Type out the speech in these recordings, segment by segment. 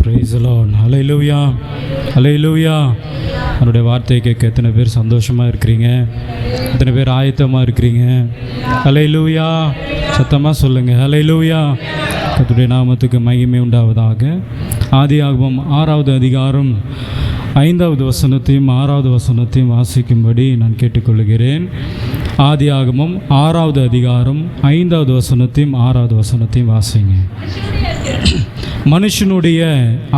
Praise the Lord. ஹல்லேலூயா, ஹல்லேலூயா. அவருடைய வார்த்தையை கேட்க எத்தனை பேர் சந்தோஷமாக இருக்கிறீங்க? எத்தனை பேர் ஆயத்தமாக இருக்கிறீங்க? ஹல்லேலூயா. சத்தமாக சொல்லுங்கள் ஹல்லேலூயா. கர்த்தருடைய நாமத்துக்கு மகிமை உண்டாவதாக. ஆதியாகமம் 6வது அதிகாரம் 5வது வசனத்தையும் 6வது வசனத்தையும் வாசிக்கும்படி நான் கேட்டுக்கொள்கிறேன். ஆதியாகமம் 6வது அதிகாரம் 5வது வசனத்தையும் 6வது வசனத்தையும் வாசிங்க. மனுஷனுடைய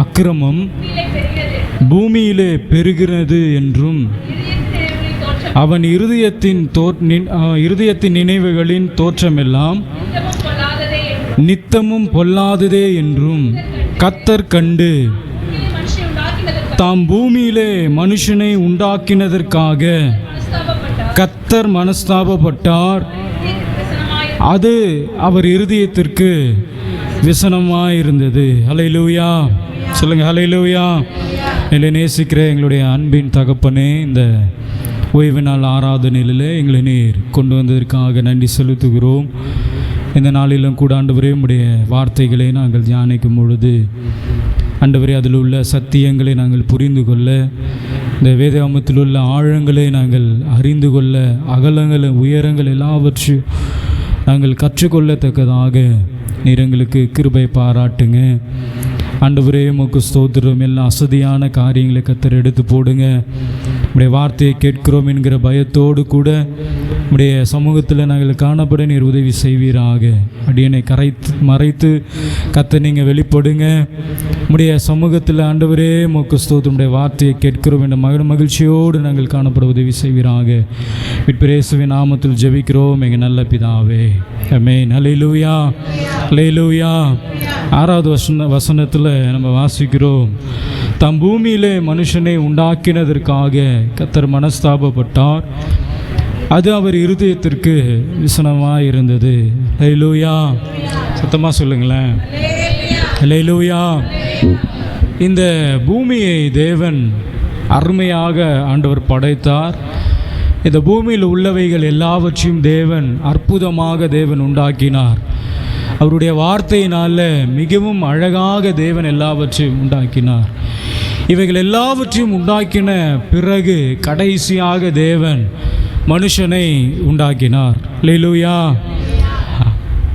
அக்கிரமம் பூமியிலே பெருகிறது என்றும் அவன் இருதயத்தின் நினைவுகளின் தோற்றமெல்லாம் நித்தமும் பொல்லாததே என்றும் கர்த்தர் கண்டு தாம் பூமியிலே மனுஷனை உண்டாக்கினதற்காக கர்த்தர் மனஸ்தாபப்பட்டார். அது அவர் இருதயத்திற்கு விசனமாயிருந்தது. ஹல்லேலூயா சொல்லுங்கள் ஹல்லேலூயா. என்னை நேசிக்கிற எங்களுடைய அன்பின் தகப்பனே, இந்த ஓய்வு நாள் ஆராதனையிலே எங்களை நீர் கொண்டு வந்ததற்காக நன்றி செலுத்துகிறோம். இந்த நாளிலும் கூட ஆண்டவரே, உம்முடைய வார்த்தைகளை நாங்கள் தியானிக்கும் பொழுது ஆண்டவரே, அதில் உள்ள சத்தியங்களை நாங்கள் புரிந்து கொள்ள, இந்த வேதாகமத்தில் உள்ள ஆழங்களை நாங்கள் அறிந்து கொள்ள, அகலங்கள் உயரங்கள் எல்லாவற்றையும் நாங்கள் கற்றுக்கொள்ளத்தக்கதாக நீர் எங்களுக்கு கிருபை பாராட்டுங்க. ஆண்டவரே, உமக்கு ஸ்தோத்திரம். எல்லாம் அசதியான காரியங்களை கர்த்தர் எடுத்து போடுங்க. உடைய வார்த்தையை கேட்கிறோம் என்கிற பயத்தோடு கூட உடைய சமூகத்தில் நாங்கள் காணப்பட நீர் உதவி செய்வீராக. அடியனை மறைத்து கர்த்தர் நீங்கள் வெளிப்படுங்க. உடைய சமூகத்தில் ஆண்டவரே, உமக்கு ஸ்தோத்திரம். உடைய வார்த்தையை கேட்கிறோம் என்ற மகிழ்ச்சியோடு நாங்கள் காணப்பட உதவி செய்வீராக. இயேசுவின் நாமத்தில் ஜெபிக்கிறோம் எங்கள் நல்ல பிதாவே, ஆமென். ஹல்லேலூயா, ஹல்லேலூயா. 6வது வசனத்தில் நம்ம வாசிக்கிறோம், தம் பூமியிலே மனுஷனை உண்டாக்கினதற்காக கர்த்தர் மனஸ்தாபப்பட்டார். அது அவர் இருதயத்திற்கு விசனமாக இருந்தது. ஹல்லேலூயா. சத்தமாக சொல்லுங்களேன் ஹல்லேலூயா. இந்த பூமியை தேவன் அருமையாக ஆண்டவர் படைத்தார். இந்த பூமியில் உள்ளவைகள் எல்லாவற்றையும் தேவன் அற்புதமாக தேவன் உண்டாக்கினார். அவருடைய வார்த்தையினால் மிகவும் அழகாக தேவன் எல்லாவற்றையும் உண்டாக்கினார். இவைகள் எல்லாவற்றையும் உண்டாக்கின பிறகு கடைசியாக தேவன் மனுஷனை உண்டாக்கினார். ஹல்லேலூயா.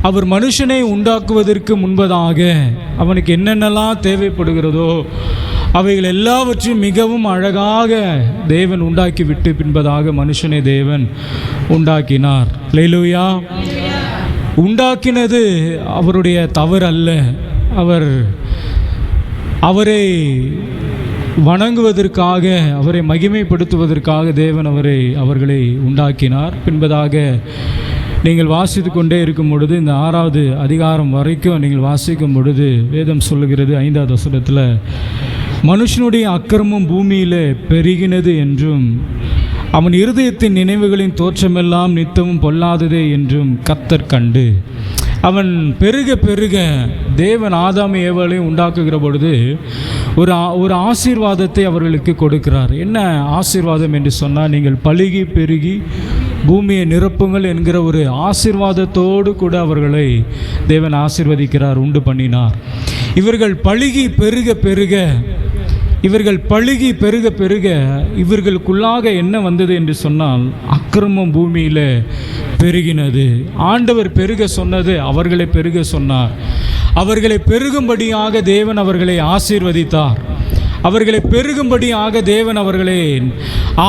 அவர் மனுஷனை உண்டாக்குவதற்கு முன்பதாக அவனுக்கு என்னென்னலாம் தேவைப்படுகிறதோ அவைகள் எல்லாவற்றையும் மிகவும் அழகாக தேவன் உண்டாக்கிவிட்டு பின்பதாக மனுஷனை தேவன் உண்டாக்கினார். ஹல்லேலூயா. உண்டாக்கினது அவருடைய தவறு அல்ல. அவரை வணங்குவதற்காக, அவரை மகிமைப்படுத்துவதற்காக தேவன் அவர்களை உண்டாக்கினார். பின்பதாக நீங்கள் வாசித்து கொண்டே இருக்கும் பொழுது, இந்த 6வது அதிகாரம் வரைக்கும் நீங்கள் வாசிக்கும் பொழுது வேதம் சொல்லுகிறது 5வது வசனத்தில், மனுஷனுடைய அக்கிரமம் பூமியிலே பெருகினது என்றும் அவன் இருதயத்தின் நினைவுகளின் தோற்றமெல்லாம் நித்தமும் பொல்லாததே என்றும் கர்த்தர் கண்டு. அவன் பெருக பெருக தேவன் ஆதாம் ஏவாளை உண்டாக்குகிற பொழுது ஒரு ஆசீர்வாதத்தை அவர்களுக்கு கொடுக்கிறார். என்ன ஆசீர்வாதம் என்று சொன்னால், நீங்கள் பலுகி பெருகி பூமியை நிரப்புங்கள் என்கிற ஒரு ஆசீர்வாதத்தோடு கூட அவர்களை தேவன் ஆசீர்வதிக்கிறார், உண்டு பண்ணினார். இவர்கள் பலுகி பெருக பெருக இவர்களுக்குள்ளாக என்ன வந்தது என்று சொன்னால், அக்கிரமம் பூமியில் பெருகினது. ஆண்டவர் பெருக சொன்னது, அவர்களை பெருக சொன்னார். அவர்களை பெருகும்படியாக தேவன் அவர்களை ஆசீர்வதித்தார். அவர்களை பெருகும்படியாக தேவன் அவர்களை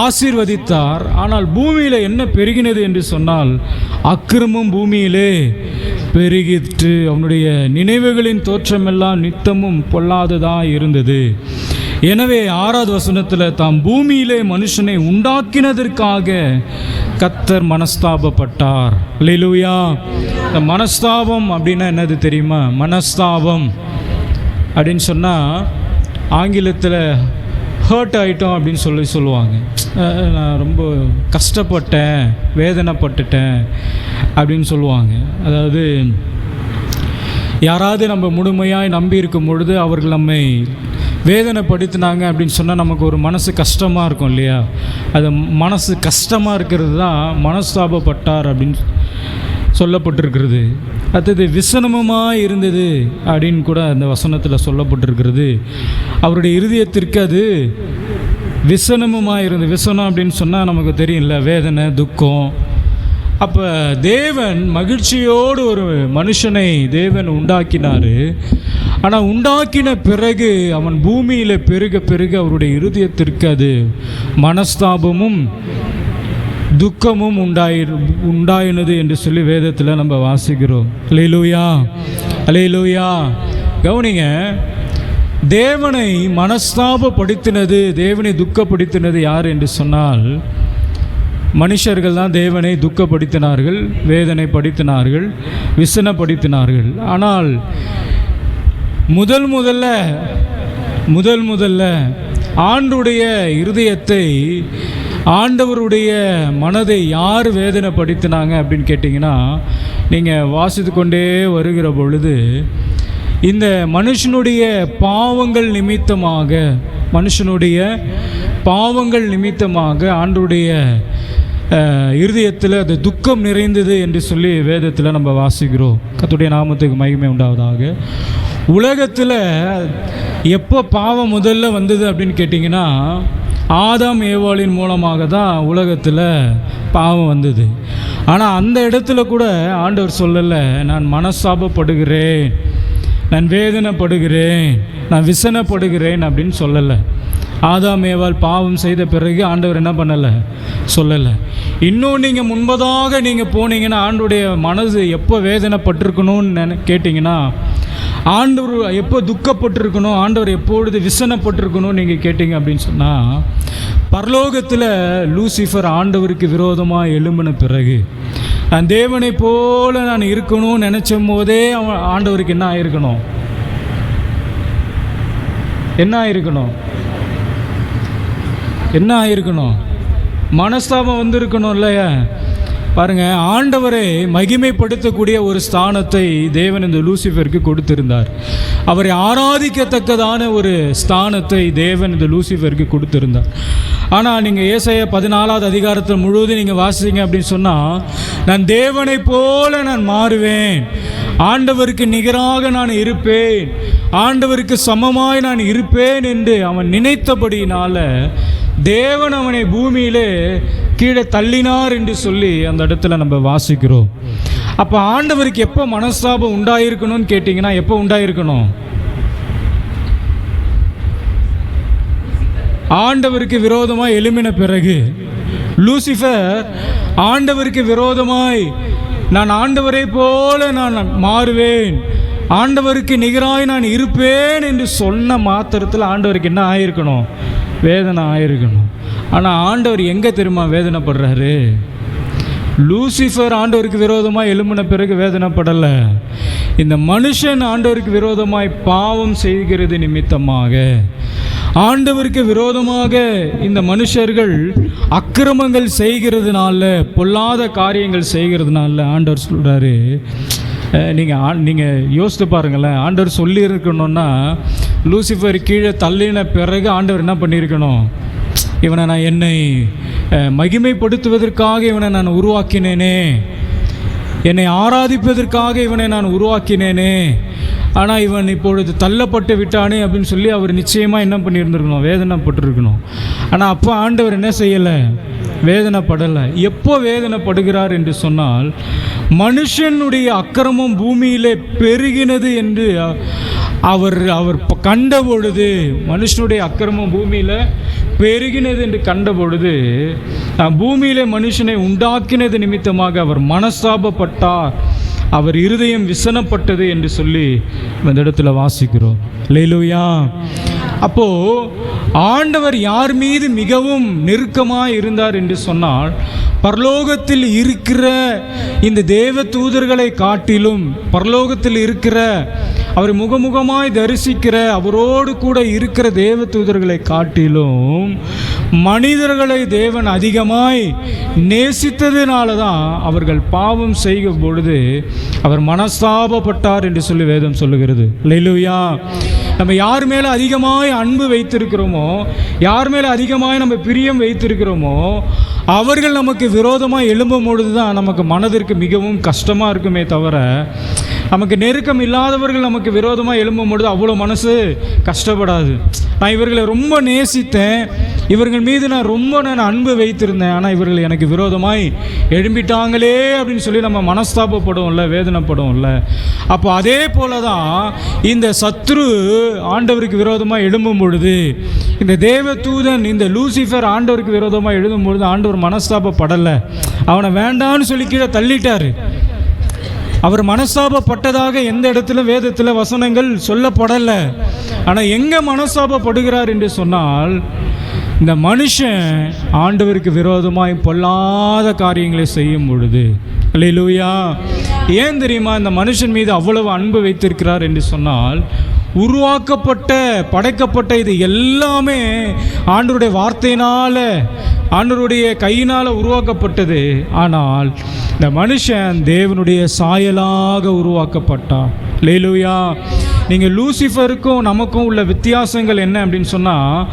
ஆசீர்வதித்தார். ஆனால் பூமியில் என்ன பெருகினது என்று சொன்னால், அக்கிரமம் பூமியிலே பெருகிற்று. அவனுடைய நினைவுகளின் தோற்றமெல்லாம் நித்தமும் பொல்லாததாக இருந்தது. எனவே 6வது வசனத்தில், தாம் பூமியிலே மனுஷனை உண்டாக்கினதற்காக கர்த்தர் மனஸ்தாபப்பட்டார். ஹல்லேலூயா. இந்த மனஸ்தாபம் அப்படின்னா என்னது தெரியுமா? மனஸ்தாபம் அப்படின்னு சொன்னால் ஆங்கிலத்தில் ஹர்ட் ஆகிட்டோம் அப்படின்னு சொல்லுவாங்க. நான் ரொம்ப கஷ்டப்பட்டேன், வேதனைப்பட்டுட்டேன் அப்படின்னு சொல்லுவாங்க. அதாவது யாராவது நம்ம முழுமையாக நம்பி இருக்கும் பொழுது அவர்கள் நம்மை வேதனைப்படுத்தினாங்க அப்படின்னு சொன்னால் நமக்கு ஒரு மனசு கஷ்டமாக இருக்கும் இல்லையா? அது மனசு கஷ்டமாக இருக்கிறது தான் மனஸ்தாபப்பட்டார் அப்படின்னு சொல்லப்பட்டிருக்கிறது. அடுத்தது விசனமுமாய் இருந்தது அப்படின்னு கூட அந்த வசனத்தில் சொல்லப்பட்டிருக்கிறது. அவருடைய இருதயத்திற்கு அது விசனமுமாய் இருந்தது. விசனம் அப்படின்னு சொன்னால் நமக்கு தெரியும்ல, வேதனை, துக்கம். அப்போ தேவன் மகிழ்ச்சியோடு ஒரு மனுஷனை தேவன் உண்டாக்கினார். ஆனால் உண்டாக்கின பிறகு அவன் பூமியில் பெருக பெருக அவருடைய இருதயத்திற்கு அது மனஸ்தாபமும் துக்கமும் உண்டாயினது என்று சொல்லி வேதத்தில் நம்ம வாசிக்கிறோம். அல்லேலூயா, அல்லேலூயா. கவனிங்க, தேவனை மனஸ்தாபப்படுத்தினது, தேவனை துக்கப்படுத்தினது யார் என்று சொன்னால் மனுஷர்கள் தான் தேவனை துக்கப்படுத்தினார்கள், வேதனைப்படுத்தினார்கள், விசனப்படுத்தினார்கள். ஆனால் முதல் முதல்ல ஆண்டுடைய இருதயத்தை, ஆண்டவருடைய மனதை யார் வேதனைப்படுத்தினாங்க அப்படின்னு கேட்டிங்கன்னா, நீங்கள் வாசித்து கொண்டே வருகிற பொழுது இந்த மனுஷனுடைய பாவங்கள் நிமித்தமாக ஆண்டவருடைய இருதயத்தில் அது துக்கம் நிறைந்தது என்று சொல்லி வேதத்தில் நம்ம வாசிக்கிறோம். கர்த்தருடைய நாமத்துக்கு மகிமை உண்டாவதாக. உலகத்தில் எப்போ பாவம் முதல்ல வந்தது அப்படின்னு கேட்டிங்கன்னா, ஆதாம் ஏவாளின் மூலமாக தான் உலகத்தில் பாவம் வந்தது. ஆனால் அந்த இடத்துல கூட ஆண்டவர் சொல்லலை, நான் மனஸ்தாபப்படுகிறேன், நான் வேதனைப்படுகிறேன், நான் விசனப்படுகிறேன் அப்படின்னு சொல்லலை. ஆதாம் ஏவாள் பாவம் செய்த பிறகு ஆண்டவர் என்ன பண்ணலை, சொல்லலை. இன்னும் நீங்கள் முன்பதாக நீங்கள் போனீங்கன்னா ஆண்டவருடைய மனது எப்போ வேதனைப்பட்டிருக்கணும்னு கேட்டிங்கன்னா, ஆண்டவர் எப்போ துக்கப்பட்டிருக்கணும், ஆண்டவர் எப்பொழுது விசனப்பட்டிருக்கணும் நீங்கள் கேட்டிங்க அப்படின்னு சொன்னால், பரலோகத்தில் லூசிஃபர் ஆண்டவருக்கு விரோதமாக எழும்பின பிறகு, நான் தேவனை போல நான் இருக்கணும்னு நினச்சும் போதே ஆண்டவருக்கு என்ன ஆயிருக்கணும், என்ன ஆயிருக்கணும், மனஸ்தாபம் வந்திருக்கணும் இல்லையா? பாருங்கள், ஆண்டவரை மகிமைப்படுத்தக்கூடிய ஒரு ஸ்தானத்தை தேவன் இந்த லூசிஃபருக்கு கொடுத்திருந்தார். அவரை ஆராதிக்கத்தக்கதான ஒரு ஸ்தானத்தை தேவன் இந்த லூசிஃபருக்கு கொடுத்திருந்தார். ஆனால் நீங்கள் ஏசாயா 14வது அதிகாரத்தில் முழுவதும் நீங்கள் வாசிங்க அப்படின்னு சொன்னால், நான் தேவனை போல நான் மாறுவேன், ஆண்டவருக்கு நிகராக நான் இருப்பேன், ஆண்டவருக்கு சமமாய் நான் இருப்பேன் என்று அவன் நினைத்தபடியினால தேவன் அவனை பூமியிலே கீழே தள்ளினார் என்று சொல்லி அந்த இடத்துல நம்ம வாசிக்கிறோம். அப்போ ஆண்டவருக்கு எப்போ மனஸ்தாபம் உண்டாயிருக்கணும்னு கேட்டிங்கன்னா, எப்போ உண்டாயிருக்கணும்? ஆண்டவருக்கு விரோதமாய் எழும்பின பிறகு. லூசிஃபர் ஆண்டவருக்கு விரோதமாய் நான் ஆண்டவரை போல நான் மாறுவேன், ஆண்டவருக்கு நிகராய் நான் இருப்பேன் என்று சொன்ன மாத்திரத்தில் ஆண்டவருக்கு என்ன ஆயிருக்கணும், வேதனை ஆயிருக்கணும். ஆனால் ஆண்டவர் எங்கே தெரியுமா வேதனைப்படுறாரு? லூசிஃபர் ஆண்டவருக்கு விரோதமாக எழும்பின பிறகு வேதனைப்படலை. இந்த மனுஷன் ஆண்டவருக்கு விரோதமாய் பாவம் செய்கிறது நிமித்தமாக, ஆண்டவருக்கு விரோதமாக இந்த மனுஷர்கள் அக்கிரமங்கள் செய்கிறதுனால, பொல்லாத காரியங்கள் செய்கிறதுனால ஆண்டவர் சொல்கிறாரு. நீங்கள் யோசித்து பாருங்களேன், ஆண்டவர் சொல்லியிருக்கணும்னா லூசிஃபர் கீழே தள்ளின பிறகு ஆண்டவர் என்ன பண்ணியிருக்கணும், இவனை நான் என்னை மகிமைப்படுத்துவதற்காக இவனை நான் உருவாக்கினேனே, என்னை ஆராதிப்பதற்காக இவனை நான் உருவாக்கினேனே, ஆனால் இவன் இப்பொழுது தள்ளப்பட்டு விட்டானே அப்படின்னு சொல்லி அவர் நிச்சயமாக என்ன பண்ணியிருந்துருக்கணும், வேதனைப்பட்டிருக்கணும். ஆனால் அப்போ ஆண்டவர் என்ன செய்யலை, வேதனைப்படலை. எப்போ வேதனைப்படுகிறார் என்று சொன்னால், மனுஷனுடைய அக்கிரமம் பூமியிலே பெருகினது என்று அவர் கண்ட பொழுது, மனுஷனுடைய அக்கிரமம் பூமியில் பெருகினது என்று கண்ட பொழுது, பூமியிலே மனுஷனை உண்டாக்கினது நிமித்தமாக அவர் மனஸ்தாபப்பட்டார், அவர் இருதயம் விசனப்பட்டது என்று சொல்லி இந்த இடத்துல வாசிக்கிறோம். அல்லேலூயா. அப்போது ஆண்டவர் யார் மீது மிகவும் நெருக்கமாக இருந்தார் என்று சொன்னால், பரலோகத்தில் இருக்கிற இந்த தேவ தூதர்களை காட்டிலும், பரலோகத்தில் இருக்கிற அவர் முகமுகமாய் தரிசிக்கிற அவரோடு கூட இருக்கிற தேவ தூதர்களை காட்டிலும் மனிதர்களை தேவன் அதிகமாய் நேசித்ததினால தான் அவர்கள் பாவம் செய்யும் பொழுது அவர் மனஸ்தாபப்பட்டார் என்று சொல்லி வேதம் சொல்லுகிறது. அல்லேலூயா. நம்ம யார் மேலே அதிகமாய் அன்பு வைத்திருக்கிறோமோ, யார் மேலே அதிகமாய் நம்ம பிரியம் வைத்திருக்கிறோமோ, அவர்கள் நமக்கு விரோதமாக எழும்பும் பொழுது தான் நமக்கு மனதிற்கு மிகவும் கஷ்டமாக இருக்குமே தவிர, நமக்கு நெருக்கம் இல்லாதவர்கள் நமக்கு விரோதமாக எழும்பும் பொழுது அவ்வளோ மனசு கஷ்டப்படாது. நான் இவர்களை ரொம்ப நேசித்தேன், இவர்கள் மீது நான் அன்பு வைத்திருந்தேன், ஆனால் இவர்கள் எனக்கு விரோதமாய் எழும்பிட்டாங்களே அப்படின்னு சொல்லி நம்ம மனஸ்தாபப்படுவோம்ல, வேதனைப்படுவோம்ல. அப்போ அதே போல தான் இந்த சத்ரு ஆண்டவருக்கு விரோதமாக எழும்பும் பொழுது, இந்த தேவ தூதன் இந்த லூசிஃபர் ஆண்டவருக்கு விரோதமாக எழுதும் பொழுது ஆண்டவர் மனஸ்தாபப்படலை, அவனை வேண்டான்னு சொல்லி கீழே தள்ளிட்டார். அவர் மனஸ்தாபப்பட்டதாக எந்த இடத்துல வேதத்தில் வசனங்கள் சொல்லப்படலை. ஆனால் எங்கே மனஸ்தாபப்படுகிறார் என்று சொன்னால், இந்த மனுஷன் ஆண்டவருக்கு விரோதமாய் பொல்லாத காரியங்களை செய்யும் பொழுது. அல்லேலூயா. ஏன் தெரியுமா இந்த மனுஷன் மீது அவ்வளவு அன்பு வைத்திருக்கிறார் என்று சொன்னால், படைக்கப்பட்ட இது எல்லாமே ஆண்டவருடைய வார்த்தையினால், ஆண்டவருடைய கையினால் உருவாக்கப்பட்டது. ஆனால் இந்த மனுஷன் தேவனுடைய சாயலாக உருவாக்கப்பட்டான். அல்லேலூயா. நீங்கள் லூசிஃபருக்கும் நமக்கும் உள்ள வித்தியாசங்கள் என்ன அப்படின்னு சொன்னால்,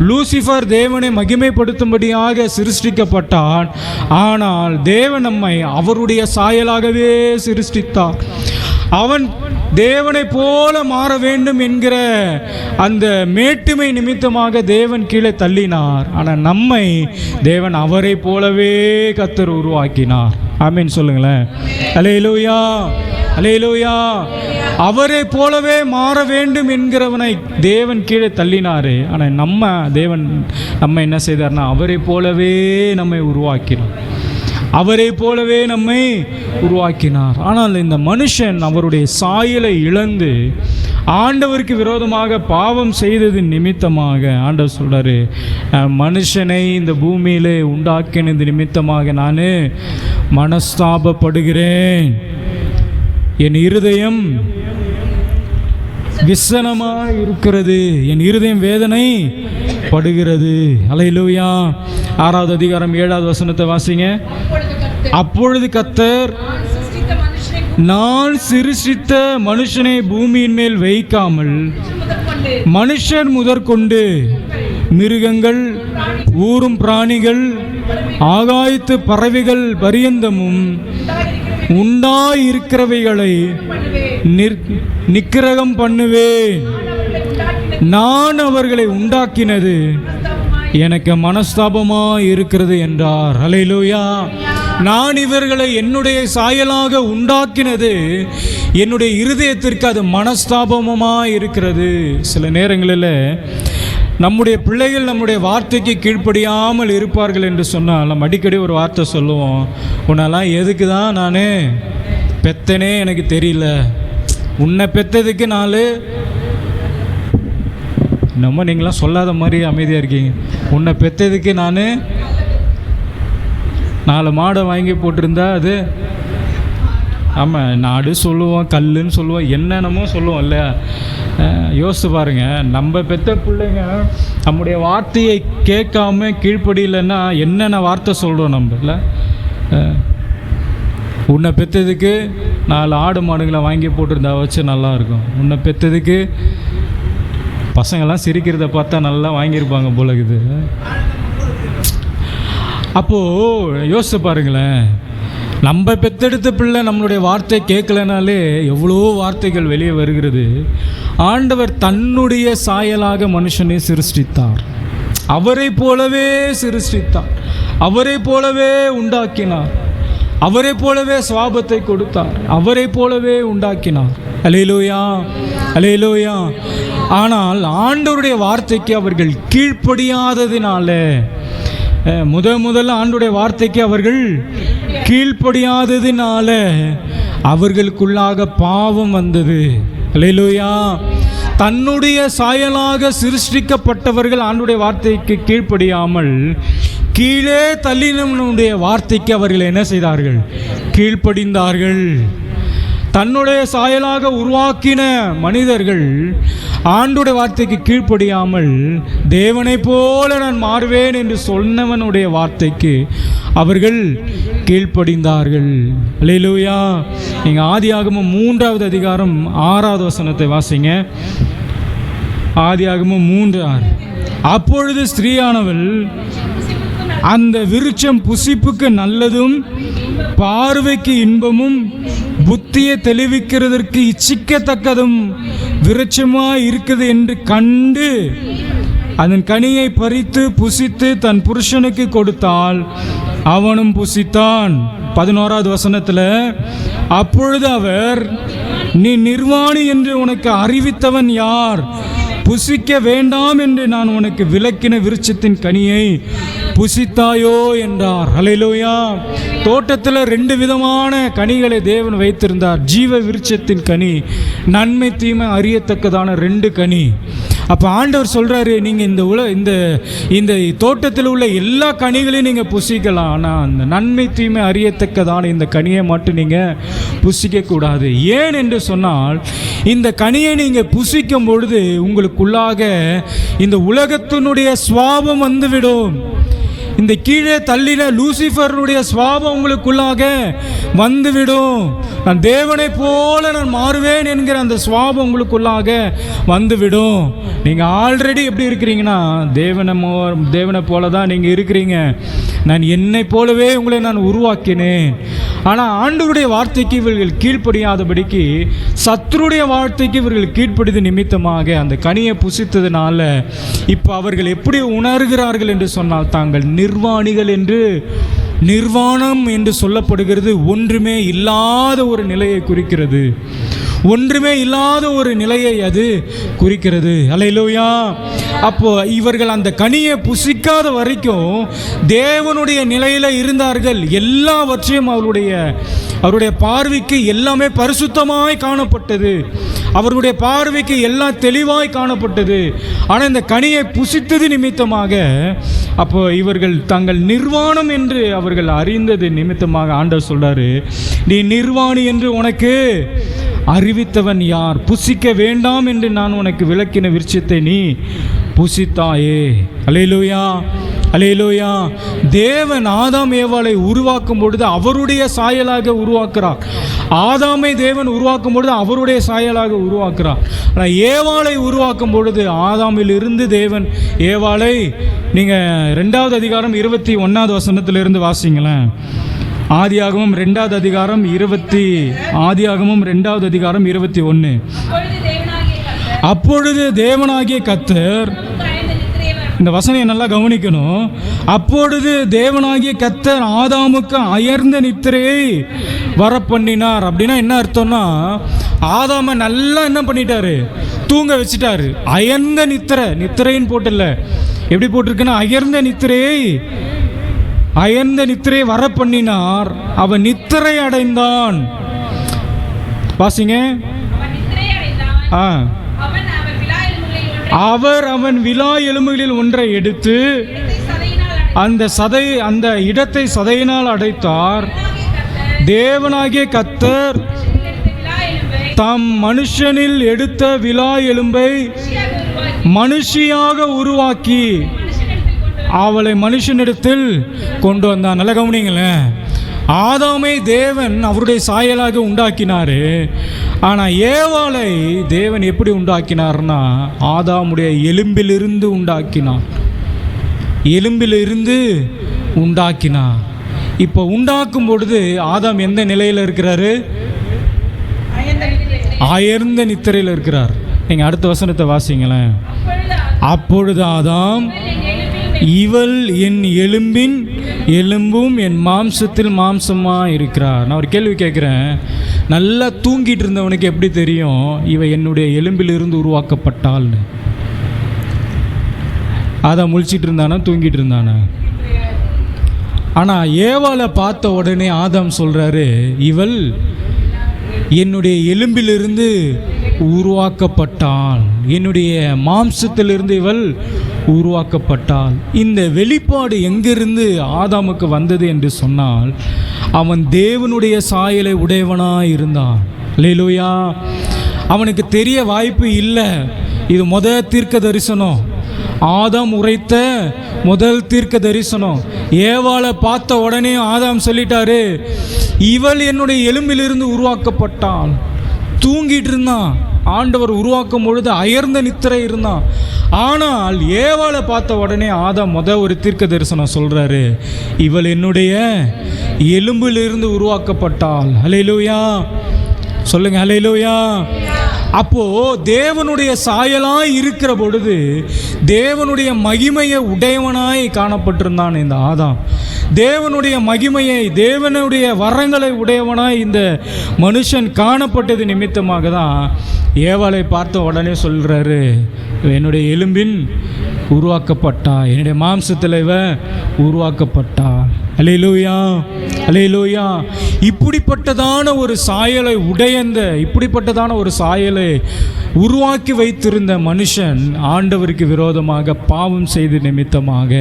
லூசிஃபர் தேவனை மகிமைப்படுத்தும்படியாக சிருஷ்டிக்கப்பட்டான். ஆனால் தேவன் நம்மை அவருடைய சாயலாகவே சிருஷ்டித்தார். அவன் தேவனை போல மாற வேண்டும் என்கிற அந்த மேட்டுமை நிமித்தமாக தேவன் கீழே தள்ளினார். ஆனால் நம்மை தேவன் அவரை போலவே கர்த்தர் உருவாக்கினார். ஆமீன் சொல்லுங்களேன். அல்லேலூயா, அல்லேலூயா. அவரை போலவே மாற வேண்டும் என்கிறவனை தேவன் கீழே தள்ளினார். ஆனால் தேவன் நம்ம என்ன செய்தார்னா, அவரை போலவே நம்மை உருவாக்கினார், அவரை போலவே நம்மை உருவாக்கினார். ஆனால் இந்த மனுஷன் அவருடைய சாயலை இழந்து ஆண்டவருக்கு விரோதமாக பாவம் செய்தது நிமித்தமாக ஆண்டவர் சொல்றாரு, மனுஷனை இந்த பூமியிலே உண்டாக்கினது நிமித்தமாக நான் மனஸ்தாபப்படுகிறேன், என் இருதயம் விசனமாக இருக்கிறது, என் இருதயம் வேதனை படுகிறது. அல்லேலூயா. 6வது அதிகாரம் 7வது வசனத்தை வாசிங்க. அப்பொழுது கர்த்தர், நான் சிருஷ்டித்த மனுஷனை பூமியின் மேல் வைக்காமல் மனுஷன் முதற்கொண்டு மிருகங்கள், ஊரும் பிராணிகள், ஆகாயத்து பறவைகள் பரியந்தமும் உண்டாயிருக்கிறவைகளை நிக்கிரகம் பண்ணுவேன். நான் அவர்களை உண்டாக்கினது எனக்கு மனஸ்தாபமாக இருக்கிறது என்றார். அல்லேலூயா. நான் இவர்களை என்னுடைய சாயலாக உண்டாக்கினது என்னுடைய இருதயத்திற்கு அது மனஸ்தாபமாக இருக்கிறது. சில நேரங்களில் நம்முடைய பிள்ளைகள் நம்முடைய வார்த்தைக்கு கீழ்ப்படியாமல் இருப்பார்கள் என்று சொன்னால் நம்ம அடிக்கடி ஒரு வார்த்தை சொல்லுவோம், உன்னெல்லாம் எதுக்கு தான் நான் பெத்தனே எனக்கு தெரியல, உன்னை பெற்றதுக்கு நம்ம நீங்களாம் சொல்லாத மாதிரி அமைதியாக இருக்கீங்க. உன்னை பெற்றதுக்கு நான் 4 மாடை வாங்கி போட்டிருந்தா அது, ஆமாம் நாடு சொல்லுவோம், கல்லுன்னு சொல்லுவோம், என்னென்னமோ சொல்லுவோம் இல்லையா. யோசிச்சு பாருங்க, நம்ம பெற்ற பிள்ளைங்க நம்முடைய வார்த்தையை கேட்காம கீழ்ப்படியில்லைன்னா என்னென்ன வார்த்தை சொல்கிறோம் நம்ம இல்லை. உன்னை பெற்றதுக்கு 4 ஆடு மாடுங்களை வாங்கி போட்டிருந்தா வச்சு நல்லாயிருக்கும், உன்னை பெற்றதுக்கு பசங்கள்லாம் சிரிக்கிறத பார்த்தா நல்லா வாங்கியிருப்பாங்க போல இருக்குது. அப்போது யோசிச்சு பாருங்களேன், நம்ம பெத்தெடுத்த பிள்ளை நம்மளுடைய வார்த்தை கேட்கலனாலே எவ்வளோ வார்த்தைகள் வெளியே வருகிறது. ஆண்டவர் தன்னுடைய சாயலாக மனுஷனை சிருஷ்டித்தார், அவரை போலவே சிருஷ்டித்தார், அவரை போலவே உண்டாக்கினார், அவரை போலவே சுவாபத்தை கொடுத்தார், அவரை போலவே உண்டாக்கினார். அல்லேலூயா, அல்லேலூயா. ஆனால் ஆண்டவருடைய வார்த்தைக்கு அவர்கள் கீழ்ப்படியாததினால, முதல்ல ஆண்டவருடைய வார்த்தைக்கு அவர்கள் கீழ்ப்படியாததினால அவர்களுக்குள்ளாக பாவம் வந்தது. அல்லேலூயா. தன்னுடைய சாயலாக சிருஷ்டிக்கப்பட்டவர்கள் ஆண்டவருடைய வார்த்தைக்கு கீழ்ப்படியாமல் கீழே தள்ளினவனுடைய வார்த்தைக்கு அவர்கள் என்ன செய்தார்கள்? கீழ்ப்படிந்தார்கள். தன்னுடைய சாயலாக உருவாக்கின மனிதர்கள் ஆண்டவருடைய வார்த்தைக்கு கீழ்ப்படியாமல் தேவனை போல நான் மாறுவேன் என்று சொன்னவனுடைய வார்த்தைக்கு அவர்கள் கீழ்ப்படிந்தார்கள். அல்லேலூயா. நீங்கள் ஆதியாகமம் 3வது அதிகாரம் 6வது வசனத்தை வாசிங்க. ஆதியாகமம் 3:6. அப்பொழுது ஸ்திரீயானவள் அந்த விருட்சம் புசிப்புக்கு நல்லதும் பார்வைக்கு இன்பமும் புத்தியை தெளிவிக்கிறதற்கு இச்சிக்கத்தக்கதும் விருட்சமாய் இருக்குது என்று கண்டு அதன் கனியை பறித்து புசித்து தன் புருஷனுக்கு கொடுத்தால் அவனும் புசித்தான். 11வது வசனத்தில், அப்பொழுது அவர், நீ நிர்வாணி என்று உனக்கு அறிவித்தவன் யார்? புசிக்க வேண்டாம் என்று நான் உனக்கு விலக்கின விருட்சத்தின் கனியை புசித்தாயோ என்றார். ஹல்லேலூயா. தோட்டத்தில் 2 விதமான கனிகளை தேவன் வைத்திருந்தார். ஜீவ விருட்சத்தின் கனி, நன்மை தீமை அறியத்தக்கதான 2 கனி. அப்போ ஆண்டவர் சொல்கிறாரு, நீங்கள் இந்த தோட்டத்தில் உள்ள எல்லா கனிகளையும் நீங்கள் புசிக்கலாம், ஆனால் அந்த நன்மை தீமை அறியத்தக்கதான இந்த கனியை மட்டும் நீங்கள் புசிக்கக்கூடாது. ஏன் என்று சொன்னால், இந்த கனியை நீங்கள் புசிக்கும் பொழுது உங்களுக்குள்ளாக இந்த உலகத்தினுடைய சுவாபம் வந்துவிடும். இந்த கீழே தள்ளின லூசிஃபருடைய சுவாபம் உங்களுக்குள்ளாக வந்துவிடும். நான் தேவனை போல நான் மாறுவேன் என்கிற அந்த சுவாபம் உங்களுக்குள்ளாக வந்துவிடும். நீங்கள் ஆல்ரெடி எப்படி இருக்கிறீங்கன்னா தேவனை போல தான் நீங்கள் இருக்கிறீங்க. நான் என்னை போலவே உங்களை நான் உருவாக்கினேன். ஆனால் ஆண்டவருடைய வார்த்தைக்கு இவர்கள் கீழ்ப்படியாதபடிக்கு சத்துருடைய வார்த்தைக்கு இவர்கள் கீழ்ப்படிது நிமித்தமாக அந்த கனியை புசித்ததுனால இப்போ அவர்கள் எப்படி உணர்கிறார்கள் என்று சொன்னால், தாங்கள் நிர்வாணிகள் என்று, நிர்வாணம் என்று சொல்லப்படுகிறது ஒன்றுமே இல்லாத ஒரு நிலையை குறிக்கிறது. ஒன்றுமே இல்லாத ஒரு நிலையை அது குறிக்கிறது. அல்லேலூயா. அப்போ இவர்கள் அந்த கனியை புசிக்காத வரைக்கும் தேவனுடைய நிலையில் இருந்தார்கள். எல்லாவற்றையும் அவருடைய பார்வைக்கு எல்லாமே பரிசுத்தமாய் காணப்பட்டது. அவருடைய பார்வைக்கு எல்லாம் தெளிவாய் காணப்பட்டது. ஆனால் இந்த கனியை புசித்தது நிமித்தமாக அப்போ இவர்கள் தங்கள் நிர்வாணம் என்று அவர்கள் அறிந்தது நிமித்தமாக ஆண்டவர் சொல்றாரு, நீ நிர்வாணி என்று உனக்கு அறிவித்தவன் யார்? புசிக்க வேண்டாம் என்று நான் உனக்கு விலக்கின விருட்சத்தை நீ புசித்தாயே. அல்லேலூயா, அல்லேலூயா. தேவன் ஆதாம் ஏவாளை உருவாக்கும் பொழுது அவருடைய சாயலாக உருவாக்குறார். ஆதாமை தேவன் உருவாக்கும் பொழுது அவருடைய சாயலாக உருவாக்குறார். ஆனால் ஏவாளை உருவாக்கும் பொழுது ஆதாமில் இருந்து தேவன் ஏவாளை, நீங்கள் 2வது அதிகாரம் 21வது வசனத்திலிருந்து வாசிங்களேன். ஆதியாகமம் 2வது அதிகாரம் 21. அப்பொழுது தேவனாகிய கர்த்தர், இந்த வசனம் நல்லா கவனிக்கணும். அப்பொழுது தேவனாகிய கர்த்தர் ஆதாமுக்கு அயர்ந்த நித்திரையை வரப்பண்ணினார். அப்படின்னா என்ன அர்த்தம்னா, ஆதாமை நல்லா என்ன பண்ணிட்டாரு? தூங்க வச்சுட்டாரு. அயர்ந்த நித்திரைன்னு போட்டல, எப்படி போட்டிருக்குன்னா அயர்ந்த நித்திரையை வரப்பண்ணினார். அவன் நித்திரை அடைந்தான். வாசிங்க. அவன் விலா எலும்புகளில் ஒன்றை எடுத்து அந்த இடத்தை சதையினால் அடைத்தார். தேவனாகிய கர்த்தர் தாம் மனுஷனில் எடுத்த விலா எலும்பை மனுஷியாக உருவாக்கி அவளை மனுஷனிடத்தில் கொண்டு வந்தான். நல்ல கவனிங்களேன். ஆதாமை தேவன் அவருடைய சாயலாக உண்டாக்கினாரு. ஆனால் ஏவாளை தேவன் எப்படி உண்டாக்கினார்னா, ஆதாமுடைய எலும்பிலிருந்து உண்டாக்கினார். இப்போ உண்டாக்கும் பொழுது ஆதாம் எந்த நிலையில் இருக்கிறாரு? அயர்ந்த நித்திரையில் இருக்கிறார். நீங்கள் அடுத்த வசனத்தை வாசிங்களேன். அப்பொழுது ஆதாம், இவள் என் எலும்பின் எலும்பும் என் மாம்சத்தில் மாம்சமாக இருக்கிறார். நான் ஒரு கேள்வி கேட்குறேன். நல்லா தூங்கிட்டு இருந்தவனுக்கு எப்படி தெரியும் இவ என்னுடைய எலும்பிலிருந்து உருவாக்கப்பட்டாள்னு? அதான் முழிச்சிட்டு இருந்தானா தூங்கிட்டு இருந்தானா? ஆனால் ஏவாளை பார்த்த உடனே ஆதாம் சொல்கிறாரு, இவள் என்னுடைய எலும்பிலிருந்து உருவாக்கப்பட்டாள், என்னுடைய மாம்சத்திலிருந்து இவள் உருவாக்கப்பட்டாள். இந்த வெளிப்பாடு எங்கிருந்து ஆதாமுக்கு வந்தது என்று சொன்னால், அவன் தேவனுடைய சாயலை உடையவனாய் இருந்தான். அல்லேலூயா. அவனுக்கு தெரிய வாய்ப்பு இல்லை. இது முதல் தீர்க்க தரிசனம், ஆதாம் உரைத்த முதல் தீர்க்க தரிசனம். ஏவாளை பார்த்த உடனே ஆதாம் சொல்லிட்டாரு, இவள் என்னுடைய எலும்பிலிருந்து உருவாக்கப்பட்டாள். தூங்கிட்டு இருந்தான். ஆண்டவர் உருவாக்கும் பொழுது அயர்ந்த நித்திரை இருந்தான். ஆனால் ஏவாளை பார்த்த உடனே ஆதாம் ஒரு தீர்க்க தரிசனம் சொல்றாரு, இவள் என்னுடைய எலும்பிலிருந்து உருவாக்கப்பட்டாள். அல்லேலூயா. சொல்லுங்க அல்லேலூயா. அப்போ தேவனுடைய சாயலாய் இருக்கிற பொழுது தேவனுடைய மகிமையை உடையவனாய் காணப்பட்டிருந்தான் இந்த ஆதாம். தேவனுடைய மகிமையை, தேவனுடைய வரங்களை உடையவனாய் இந்த மனுஷன் காணப்பட்டது நிமித்தமாக தான் ஏவாளை பார்த்த உடனே சொல்கிறாரு, என்னுடைய எலும்பின் உருவாக்கப்பட்டா, என்னுடைய மாம்சத்தில் இவ உருவாக்கப்பட்டா. அல்லேலூயா, அல்லேலூயா. இப்படிப்பட்டதான ஒரு சாயலை உடையந்த, இப்படிப்பட்டதான ஒரு சாயலை உருவாக்கி வைத்திருந்த மனுஷன் ஆண்டவருக்கு விரோதமாக பாவம் செய்து நிமித்தமாக,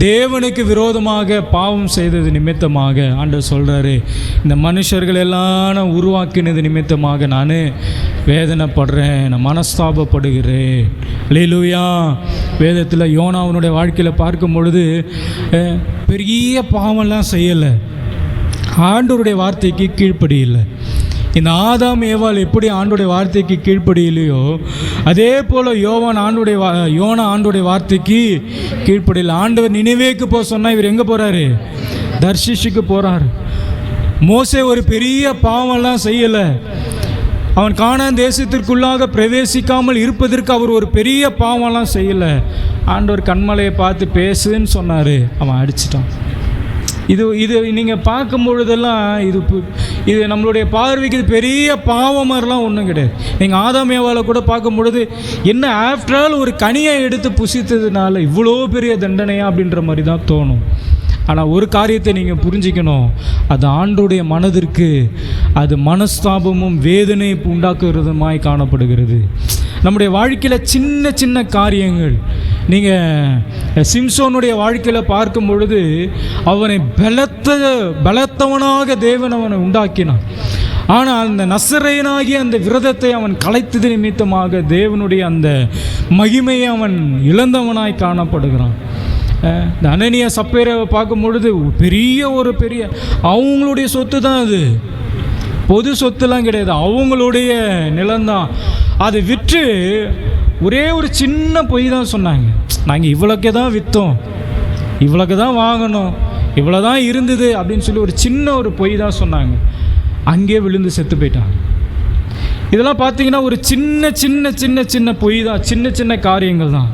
தேவனுக்கு விரோதமாக பாவம் செய்தது நிமித்தமாக ஆண்டவர் சொல்கிறாரு, இந்த மனுஷர்கள் எல்லாம் உருவாக்கினது நிமித்தமாக நான் வேதனைப்படுறேன், நான் மனஸ்தாபப்படுகிறேன். அல்லேலூயா. வேதத்தில் யோனாவுடைய வாழ்க்கையில் பார்க்கும் பொழுது பெரிய பாவம்லாம் செய்யலை, ஆண்டவருடைய வார்த்தைக்கு கீழ்ப்படியில்லை. இந்த ஆதாம் ஏவாள் எப்படி ஆண்டோடைய வார்த்தைக்கு கீழ்ப்படியிலையோ அதே போல் யோனா ஆண்டோடைய வார்த்தைக்கு கீழ்ப்படியில்லை. ஆண்டவர் நினைவேக்கு போக சொன்னால் இவர் எங்கே போகிறாரு? தர்ஷிஷுக்கு போகிறார். மோசே ஒரு பெரிய பாவம்லாம் செய்யலை, அவன் கானான் தேசத்திற்குள்ளாக பிரவேசிக்காமல் இருப்பதற்கு அவர் ஒரு பெரிய பாவம்லாம் செய்யலை. ஆண்டவர் கண்மலையை பார்த்து பேசுன்னு சொன்னார், அவன் அடிச்சிட்டான். இது நீங்கள் பார்க்கும் பொழுதெல்லாம் இது நம்மளுடைய பார்வைக்கு இது பெரிய பாவம் மாதிரிலாம் ஒன்றும் கிடையாது. நீங்கள் ஆதாம் ஏவாளை கூட பார்க்கும் பொழுது என்ன ஆஃப்டர் ஆல் ஒரு கனியை எடுத்து புசித்ததுனால இவ்வளோ பெரிய தண்டனையா அப்படின்ற மாதிரி தான் தோணும். ஆனால் ஒரு காரியத்தை நீங்கள் புரிஞ்சிக்கணும், அது ஆண்டோடைய மனதிற்கு அது மனஸ்தாபமும் வேதனை உண்டாக்குறதுமாய் காணப்படுகிறது. நம்முடைய வாழ்க்கையில் சின்ன சின்ன காரியங்கள், நீங்கள் சிம்சோனுடைய வாழ்க்கையில் பார்க்கும் பொழுது அவனை பலத்தவனாக தேவன் அவனை உண்டாக்கினான். ஆனால் அந்த நசரேயனாகிய அந்த விரதத்தை அவன் கலைத்தது நிமித்தமாக தேவனுடைய அந்த மகிமையை அவன் இழந்தவனாய் காணப்படுகிறான். இந்த அனனியா சப்பேராவை பார்க்கும் பொழுது பெரிய அவங்களுடைய சொத்து தான், அது பொது சொத்துலாம் கிடையாது, அவங்களுடைய நிலம்தான். அதை விற்று ஒரே ஒரு சின்ன பொய் தான் சொன்னாங்க, நாங்கள் இவ்வளோக்கே தான் விற்றோம், இவ்வளோக்கு தான் வாங்கணும், இவ்வளோ தான் இருந்தது அப்படின்னு சொல்லி ஒரு சின்ன ஒரு பொய் தான் சொன்னாங்க. அங்கே விழுந்து செத்து போயிட்டாங்க. இதெல்லாம் பார்த்தீங்கன்னா ஒரு சின்ன சின்ன சின்ன சின்ன பொய் தான், சின்ன சின்ன காரியங்கள் தான்.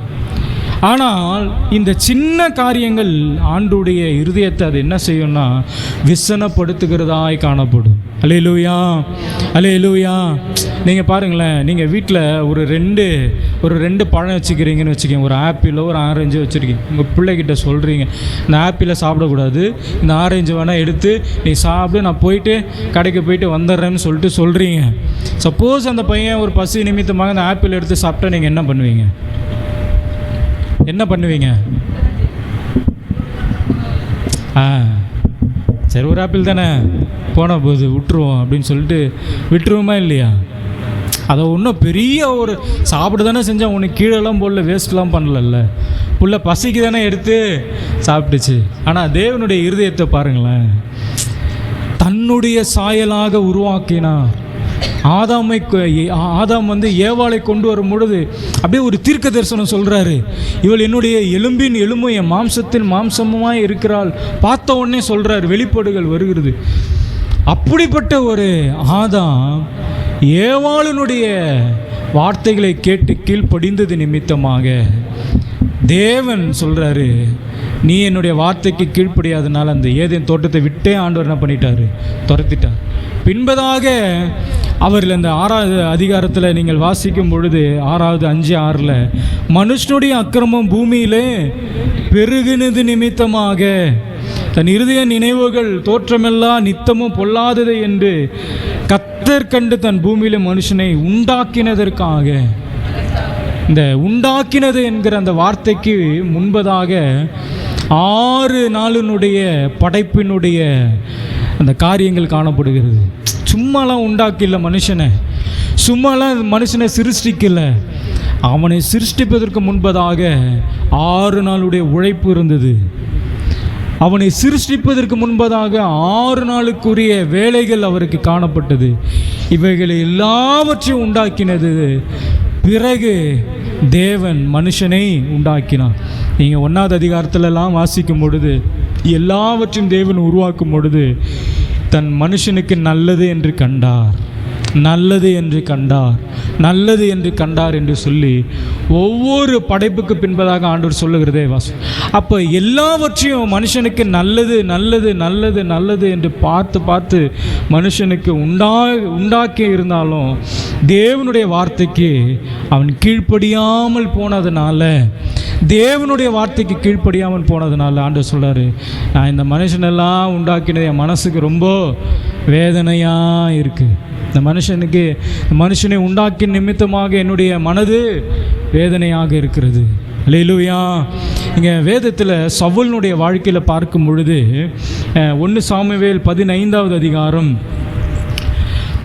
ஆனால் இந்த சின்ன காரியங்கள் ஆண்டுடைய இருதயத்தை அது என்ன செய்யும்னா விசனப்படுத்துகிறதாய் காணப்படும். அல்லேலூயா, அல்லேலூயா. நீங்கள் பாருங்களேன், நீங்கள் வீட்டில் ஒரு ரெண்டு பழம் வச்சுக்கிறீங்கன்னு வச்சுக்கோங்க, ஒரு ஆப்பிளோ ஒரு ஆரஞ்சு வச்சுருக்கீங்க. உங்கள் பிள்ளைகிட்ட சொல்கிறீங்க, இந்த ஆப்பிளை சாப்பிடக்கூடாது, இந்த ஆரஞ்சு வேணால் எடுத்து நீ சாப்பிடு, நான் போயிட்டு கடைக்கு போயிட்டு வந்துடுறேன்னு சொல்கிறீங்க. சப்போஸ் அந்த பையன் ஒரு பசி நிமித்தமாக அந்த ஆப்பிள் எடுத்து சாப்பிட்டா நீங்கள் என்ன பண்ணுவீங்க? என்ன பண்ணுவீங்க? சரி, ஒரு ஆப்பிள் தானே போன போது விட்டுருவோம் அப்படின்னு சொல்லிட்டு விட்டுருவோமா இல்லையா? அதை ஒன்றும் பெரிய ஒரு சாப்பிட தானே செஞ்சால் ஒன்று கீழெல்லாம் போடல, வேஸ்ட்லாம் பண்ணலல்ல, புள்ள பசிக்கு தானே எடுத்து சாப்பிட்டுச்சு. ஆனால் தேவனுடைய இருதயத்தை பாருங்களேன், தன்னுடைய சாயலாக உருவாக்கினார். ஆதாம் ஏவாளை கொண்டு வரும் பொழுது அப்படியே ஒரு தீர்க்க தரிசனம் சொல்கிறாரு, இவள் என்னுடைய எலும்பின் எலும்பும் என் மாம்சத்தின் மாம்சமுமாய் இருக்கிறாள். பார்த்த உடனே சொல்கிறார், வெளிப்பாடுகள் வருகிறது. அப்படிப்பட்ட ஒரு ஆதாம் ஏவாளினுடைய வார்த்தைகளை கேட்டு கீழ்ப்படிந்தது நிமித்தமாக தேவன் சொல்கிறாரு, நீ என்னுடைய வார்த்தைக்கு கீழ்ப்படியாதனால அந்த ஏதேன் தோட்டத்தை விட்டே ஆண்டவர் என்ன பண்ணிட்டாரு? துரத்திட்டார். பின்பதாக அவர்கள் அந்த 6வது அதிகாரத்தில் நீங்கள் வாசிக்கும் பொழுது 6வது 5:6 மனுஷனுடைய அக்கிரமம் பூமியிலே பெருகினது நிமித்தமாக தன் இருதய நினைவுகள் தோற்றமெல்லாம் நித்தமும் பொல்லாதது என்று கர்த்தர் கண்டு தன் பூமியில மனுஷனை உண்டாக்கினதற்காக. இந்த உண்டாக்கினது என்கிற அந்த வார்த்தைக்கு முன்பதாக 6 நாளினுடைய படைப்பினுடைய அந்த காரியங்கள் காணப்படுகிறது. சும்மாலாம் உண்டாக்கல மனுஷனை, சும்மாலாம் மனுஷனை சிருஷ்டிக்கல. அவனை சிருஷ்டிப்பதற்கு முன்பதாக 6 நாளுடைய உழைப்பு இருந்தது. அவனை சிருஷ்டிப்பதற்கு முன்பதாக 6 நாளுக்குரிய வேலைகள் அவருக்கு காணப்பட்டது. இவைகளை எல்லாவற்றையும் உண்டாக்கினது பிறகு தேவன் மனுஷனை உண்டாக்கினார். நீங்கள் 1வது அதிகாரத்திலலாம் வாசிக்கும் பொழுது எல்லாவற்றையும் தேவன் உருவாக்கும் பொழுது தன் மனுஷனுக்கு நல்லது என்று கண்டார். நல்லது என்று கண்டார், நல்லது என்று கண்டார் என்று சொல்லி ஒவ்வொரு படைப்புக்கு பின்பதாக ஆண்டவர் சொல்லுகிறதே வாசம். அப்போ எல்லாவற்றையும் மனுஷனுக்கு நல்லது நல்லது நல்லது நல்லது என்று பார்த்து பார்த்து மனுஷனுக்கு உண்டாக்கி இருந்தாலும் தேவனுடைய வார்த்தைக்கு அவன் கீழ்ப்படியாமல் போனதுனால, தேவனுடைய வார்த்தைக்கு கீழ்ப்படியாமல் போனதுனால ஆண்டவர் சொல்கிறாரு, நான் இந்த மனுஷனெல்லாம் உண்டாக்கினது என் மனசுக்கு ரொம்ப வேதனையாக இருக்குது. இந்த மனுஷனை உண்டாக்கின நிமித்தமாக என்னுடைய மனது வேதனையாக இருக்கிறது. அல்லேலூயா. இங்கே வேதத்தில் சவுலுடைய வாழ்க்கையில் பார்க்கும் பொழுது 1 சாமுவேல் 15வது அதிகாரம்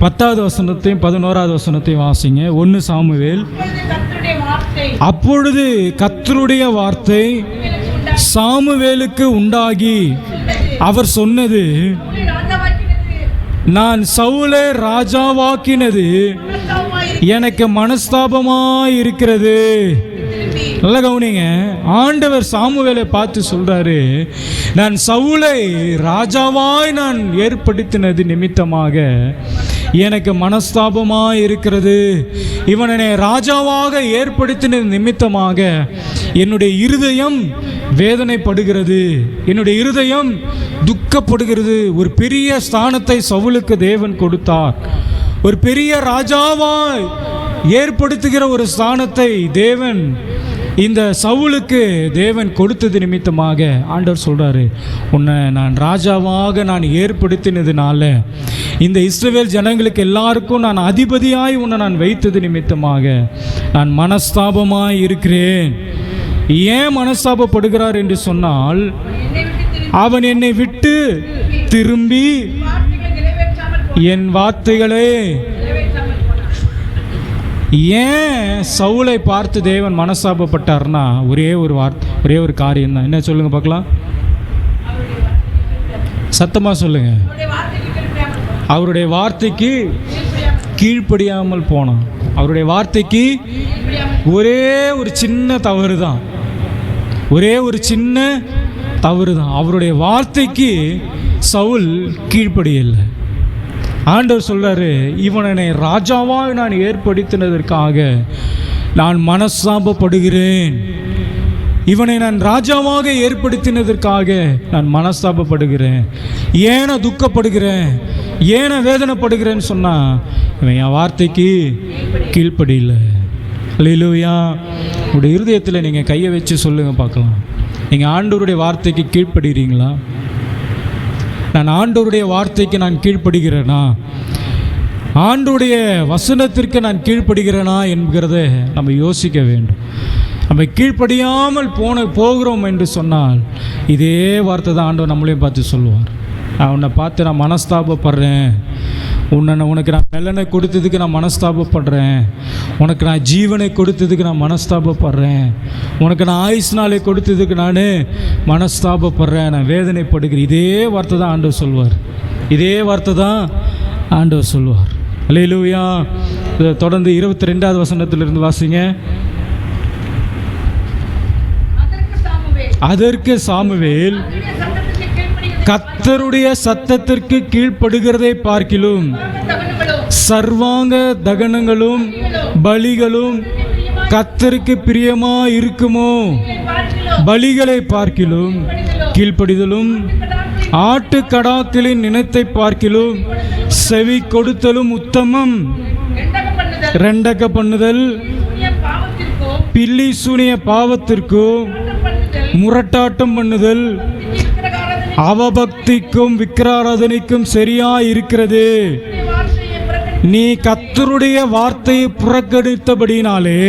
10வது வசனத்தையும் 11வது வசனத்தையும் வாசிங்க. 1 சாமுவேல். அப்பொழுது கர்த்தருடைய வார்த்தை சாமுவேலுக்கு உண்டாகி அவர் சொன்னது, நான் சவுலை ராஜாவாக்கினது எனக்கு மனஸ்தாபமாய் இருக்கிறது. நல்ல கவனிங்க, ஆண்டவர் சாமுவேலை பார்த்து சொல்றாரு, நான் சவுலை ராஜாவாய் நான் ஏற்படுத்தினது நிமித்தமாக எனக்கு மனஸ்தாபமாய் இருக்கிறது. இவனை ராஜாவாக ஏற்படுத்தினது நிமித்தமாக என்னுடைய இருதயம் வேதனைப்படுகிறது, என்னுடைய இருதயம் துக்கப்படுகிறது. ஒரு பெரிய ஸ்தானத்தை சவுலுக்கு தேவன் கொடுத்தார். ஒரு பெரிய ராஜாவாய் ஏற்படுத்துகிற ஒரு ஸ்தானத்தை தேவன் இந்த சவுலுக்கு தேவன் கொடுத்தது நிமித்தமாக ஆண்டவர் சொல்கிறாரு, உன்னை நான் ராஜாவாக நான் ஏற்படுத்தினதுனால, இந்த இஸ்ரவேல் ஜனங்களுக்கு எல்லாருக்கும் நான் அதிபதியாய் உன்னை நான் வைத்தது நிமித்தமாக நான் மனஸ்தாபமாய் இருக்கிறேன். ஏன் மனஸ்தாபப்படுகிறார் என்று சொன்னால், அவன் என்னை விட்டு திரும்பி என் வார்த்தைகளே. ஏன் சவுலை பார்த்து தேவன் மனஸ்தாபப்பட்டார்னா ஒரே ஒரு காரியம் தான். என்ன சொல்லுங்க பார்க்கலாம், சத்தமா சொல்லுங்க. அவருடைய வார்த்தைக்கு கீழ்ப்படியாமல் போனான். அவருடைய வார்த்தைக்கு ஒரே ஒரு சின்ன தவறு தான், ஒரே ஒரு சின்ன தவறு தான். அவருடைய வார்த்தைக்கு சவுல் கீழ்ப்படியலை. ஆண்டவர் சொல்றாரு, இவனை ராஜாவாக நான் ஏற்படுத்தினதற்காக நான் மனஸ்தாபப்படுகிறேன். இவனை நான் ராஜாவாக ஏற்படுத்தினதற்காக நான் மனஸ்தாபப்படுகிறேன். ஏன துக்கப்படுகிறேன், ஏன வேதனைப்படுகிறேன்னு சொன்னா, இவன் என் வார்த்தைக்கு கீழ்ப்படியில. அல்லேலூயா. உங்களுடைய இருதயத்தில் நீங்கள் கையை வச்சு சொல்லுங்க பார்க்கலாம், நீங்கள் ஆண்டவருடைய வார்த்தைக்கு கீழ்ப்படுகிறீங்களா? நான் ஆண்டவருடைய வார்த்தைக்கு நான் கீழ்ப்படுகிறேனா? ஆண்டவருடைய வசனத்திற்கு நான் கீழ்ப்படுகிறேனா என்கிறத நம்ம யோசிக்க வேண்டும். நம்ம கீழ்ப்படியாமல் போகிறோம் என்று சொன்னால் இதே வார்த்தை தான் ஆண்டவர் நம்மளையும் பார்த்து சொல்லுவார். நான் உன்னை பார்த்து நான் மனஸ்தாபப்படுறேன், உனக்கு நான் பலனை கொடுத்ததுக்கு நான் மனஸ்தாபப்படுறேன், உனக்கு நான் ஜீவனை கொடுத்ததுக்கு நான் மனஸ்தாபப்படுறேன், உனக்கு நான் ஆயுசு நாளை கொடுத்ததுக்கு நான் மனஸ்தாபப்படுறேன், நான் வேதனைப்படுகிறேன். இதே வார்த்தை தான் ஆண்டவர் சொல்வார். இதே வார்த்தை தான் ஆண்டவர் சொல்வார். அல்லேலூயா. தொடர்ந்து 22வது வசனத்திலிருந்து வாசிங்க. அதற்கு சாமுவேல் கர்த்தருடைய சத்தத்திற்கு கீழ்ப்படுகிறதை பார்க்கிலும் சர்வாங்க தகனங்களும் பலிகளும் கர்த்தருக்கு பிரியமா இருக்குமோ? பலிகளை பார்க்கிலும் கீழ்ப்படிதலும் ஆட்டுக்கடாக்களின் நினைத்தை பார்க்கிலும் செவி கொடுத்தலும் உத்தமம். ரெண்டக பண்ணுதல் பில்லி சூனிய பாவத்திற்கும் முரட்டாட்டம் பண்ணுதல் அவபக்திக்கும் விக்கிராராதனைக்கும் சரியா இருக்கிறது. நீ கர்த்தருடைய வார்த்தையை புறக்கணித்தபடினாலே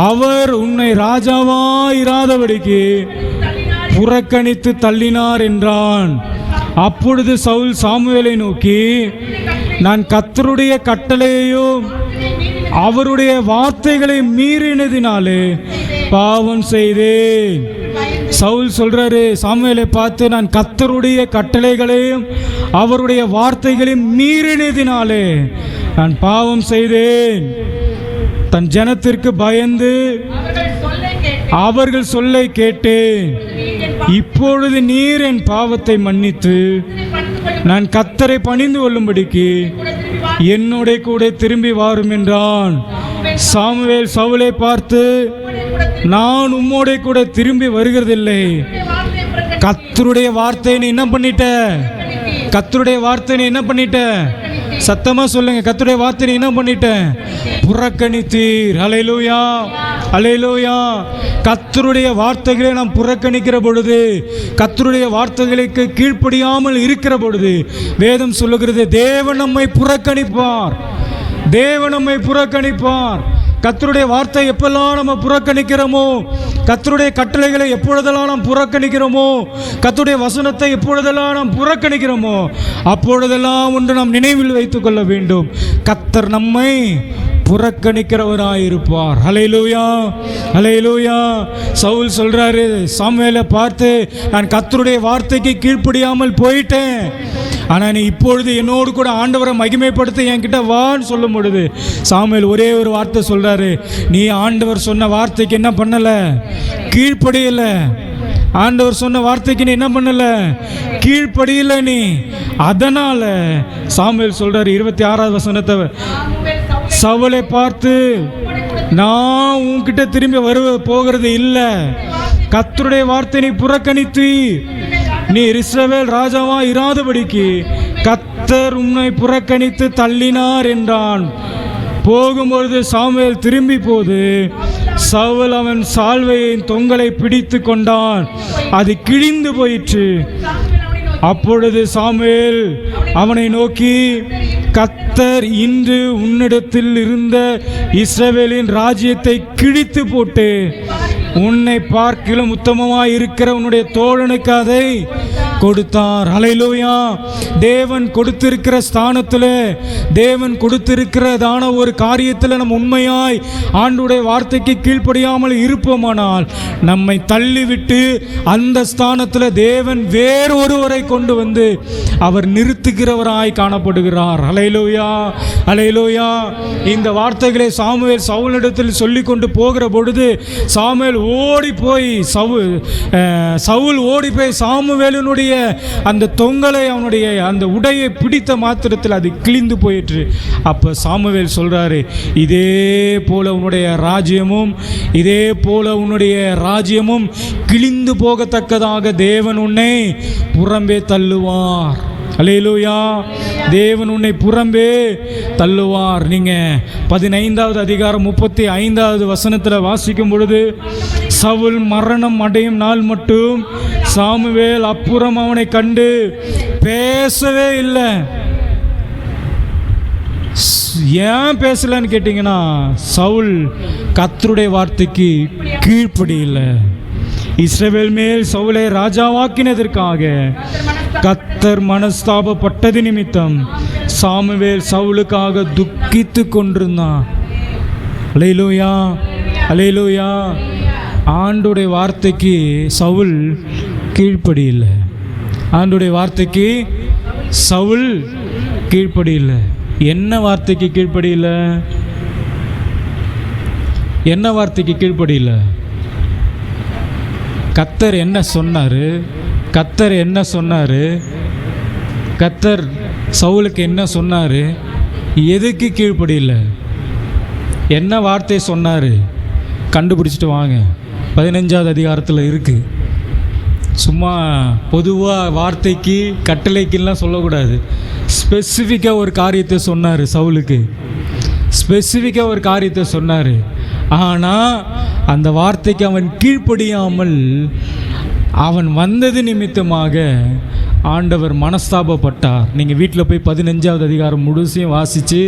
அவர் உன்னை ராஜாவாயிராதபடிக்கு புறக்கணித்து தள்ளினார் என்றான். அப்பொழுது சவுல் சாமுவேலை நோக்கி, நான் கர்த்தருடைய கட்டளையையும் அவருடைய வார்த்தைகளை மீறினதினாலே பாவம் செய்தேன். சவுல் சொல்றாரு, சாமுவேலை பார்த்து, நான் கர்த்தருடைய கட்டளைகளையும் அவருடைய வார்த்தைகளையும் மீறினதினாலே நான் பாவம் செய்தேன். தன் ஜனத்திற்கு பயந்து அவர்கள் சொல்லை கேட்டேன். இப்பொழுது நீர் என் பாவத்தை மன்னித்து நான் கர்த்தரை பணிந்து கொள்ளும்படிக்கு என்னோட கூட திரும்பி வாரும் என்றான். சாமுவேல் சவுலை பார்த்து, நான் உம்மோட கூட திரும்பி வருகிறதில்லை. கர்த்தருடைய வார்த்தையை நீ என்ன பண்ணிட்ட? கர்த்தருடைய வார்த்தையை நீ என்ன பண்ணிட்ட? சத்தமா சொல்லுங்க. கர்த்தருடைய வார்த்தையை நீ என்ன பண்ணிட்ட? புறக்கணித்தீர். அல்லேலூயா, அல்லேலூயா. கர்த்தருடைய வார்த்தைகளை நாம் புறக்கணிக்கிற பொழுது, கர்த்தருடைய வார்த்தைகளுக்கு கீழ்ப்படியாமல் இருக்கிற பொழுது, வேதம் சொல்லுகிறது தேவன் நம்மை புறக்கணிப்பார். தேவன் நம்மை புறக்கணிப்பார். கர்த்தருடைய வார்த்தை எப்பெல்லாம் நம்ம புறக்கணிக்கிறோமோ, கர்த்தருடைய கட்டளைகளை எப்பொழுதெல்லாம் நாம் புறக்கணிக்கிறோமோ, கர்த்தருடைய வசனத்தை எப்பொழுதெல்லாம் நாம் புறக்கணிக்கிறோமோ, அப்பொழுதெல்லாம் ஒன்று நாம் நினைவில் வைத்துக் கொள்ள வேண்டும், கர்த்தர் நம்மை புறக்கணிக்கிறவராயிருப்பார். ஹல்லேலூயா, ஹல்லேலூயா. சவுல் சொல்றாரு சாமுவேலை பார்த்து, நான் கர்த்தருடைய வார்த்தைக்கு கீழ்ப்படியாமல் போயிட்டேன், ஆனால் நீ இப்பொழுது என்னோடு கூட ஆண்டவரை மகிமைப்படுத்த என்கிட்ட வான்னு சொல்லும் பொழுது சாமுவேல் ஒரே ஒரு வார்த்தை சொல்றாரு, நீ ஆண்டவர் சொன்ன வார்த்தைக்கு என்ன பண்ணல? கீழ்ப்படியல. ஆண்டவர் சொன்ன வார்த்தைக்கு நீ என்ன பண்ணல? கீழ்ப்படியல நீ. அதனால சாமுவேல் சொல்றாரு 26வது வசனத்தை, சவுலை பார்த்து, நான் உன்கிட்ட திரும்பி போகிறது இல்லை. கர்த்தருடைய வார்த்தை நீ புறக்கணித்து நீ இஸ்ரவேல் ராஜாவா இராதபடிக்கு கர்த்தர் உன்னை புறக்கணித்து தள்ளினார் என்றான். போகும்பொழுது சாமுவேல் திரும்பி போது சவுல் அவன் சால்வையின் தொங்கலை பிடித்து கொண்டான், அது கிழிந்து போயிற்று. அப்பொழுது சாமுவேல் அவனை நோக்கி, கர்த்தர் இன்று உன்னிடத்தில் இருந்த இஸ்ரவேலின் ராஜ்யத்தை கிழித்து போட்டு உன்னை பார்க்கிலும் உத்தமமாய் இருக்கிற உன்னுடைய தோழனுக்கு அதை கொடுத்தார். ஹல்லேலூயா. தேவன் கொடுத்திருக்கிற ஸ்தானத்தில், தேவன் கொடுத்திருக்கிறதான ஒரு காரியத்தில் நம்ம உண்மையாய் ஆண்டுடைய வார்த்தைக்கு கீழ்ப்படியாமல் இருப்போமானால் நம்மை தள்ளிவிட்டு அந்த ஸ்தானத்தில் தேவன் வேறு ஒருவரை கொண்டு வந்து அவர் நிறுத்துகிறவராய் காணப்படுகிறார். ஹல்லேலூயா, ஹல்லேலூயா. இந்த வார்த்தைகளை சாமுவேல் சவுலிடத்தில் சொல்லி கொண்டு போகிற பொழுது சாமுவேல் ஓடி போய் சவுல் ஓடி போய் சாமுவேலினுடைய அந்த தொங்கலை, அவனுடைய அந்த உடையை பிடித்த மாத்திரத்தில் அது கிழிந்து போயிற்று. அப்போ சாமுவேல் சொல்றாரு, இதே போல உன்னுடைய ராஜ்யமும், இதே போல உன்னுடைய ராஜ்யமும் கிழிந்து போகத்தக்கதாக தேவன் உன்னை புறம்பே தள்ளுவார். அல்லேலூயா. தேவன் உன்னை புறம்பே தள்ளுவார். நீங்கள் 15வது அதிகாரம் 35வது வசனத்தில் வாசிக்கும் பொழுது, சவுல் மரணம் அடையும் நாள் மட்டும் சாமுவேல் அப்புறம் அவனை கண்டு பேசவே இல்லை. ஏன் பேசலன்னு கேட்டிங்கன்னா, சவுல் கர்த்தருடைய வார்த்தைக்கு கீழ்ப்படியில்லை. இஸ்ரவேல் மேல் சவுலை ராஜாவாக்கினதற்காக கர்த்தர் மனஸ்தாபப்பட்டது நிமித்தம் சாமுவேல் சவுலுக்காக துக்கித்து கொண்டிருந்தான். அல்லேலூயா, அல்லேலூயா. ஆண்டுடைய வார்த்தைக்கு சவுல் கீழ்ப்படியில்லை. ஆண்டுடைய வார்த்தைக்கு சவுல் கீழ்ப்படியில்லை. என்ன வார்த்தைக்கு கீழ்ப்படியில்லை? என்ன வார்த்தைக்கு கீழ்ப்படியில்லை? கர்த்தர் என்ன சொன்னார்? கர்த்தர் என்ன சொன்னார்? கர்த்தர் சவுலுக்கு என்ன சொன்னார்? எதுக்கு கீழ்ப்படியில்லை? என்ன வார்த்தை சொன்னார்? கண்டுபிடிச்சிட்டு வாங்க. 15வது அதிகாரத்தில் இருக்குது. சும்மா பொதுவாக வார்த்தைக்கு கட்டளைக்கெல்லாம் சொல்லக்கூடாது. ஸ்பெசிஃபிக்காக ஒரு காரியத்தை சொன்னார் சவுலுக்கு. ஸ்பெசிஃபிக்காக ஒரு காரியத்தை சொன்னார். ஆனால் அந்த வார்த்தைக்கு அவன் கீழ்ப்படியாமல் அவன் வந்தது நிமித்தமாக ஆண்டவர் மனஸ்தாபப்பட்டார். நீங்கள் வீட்டில் போய் 15வது அதிகாரம் முழுசையும் வாசித்து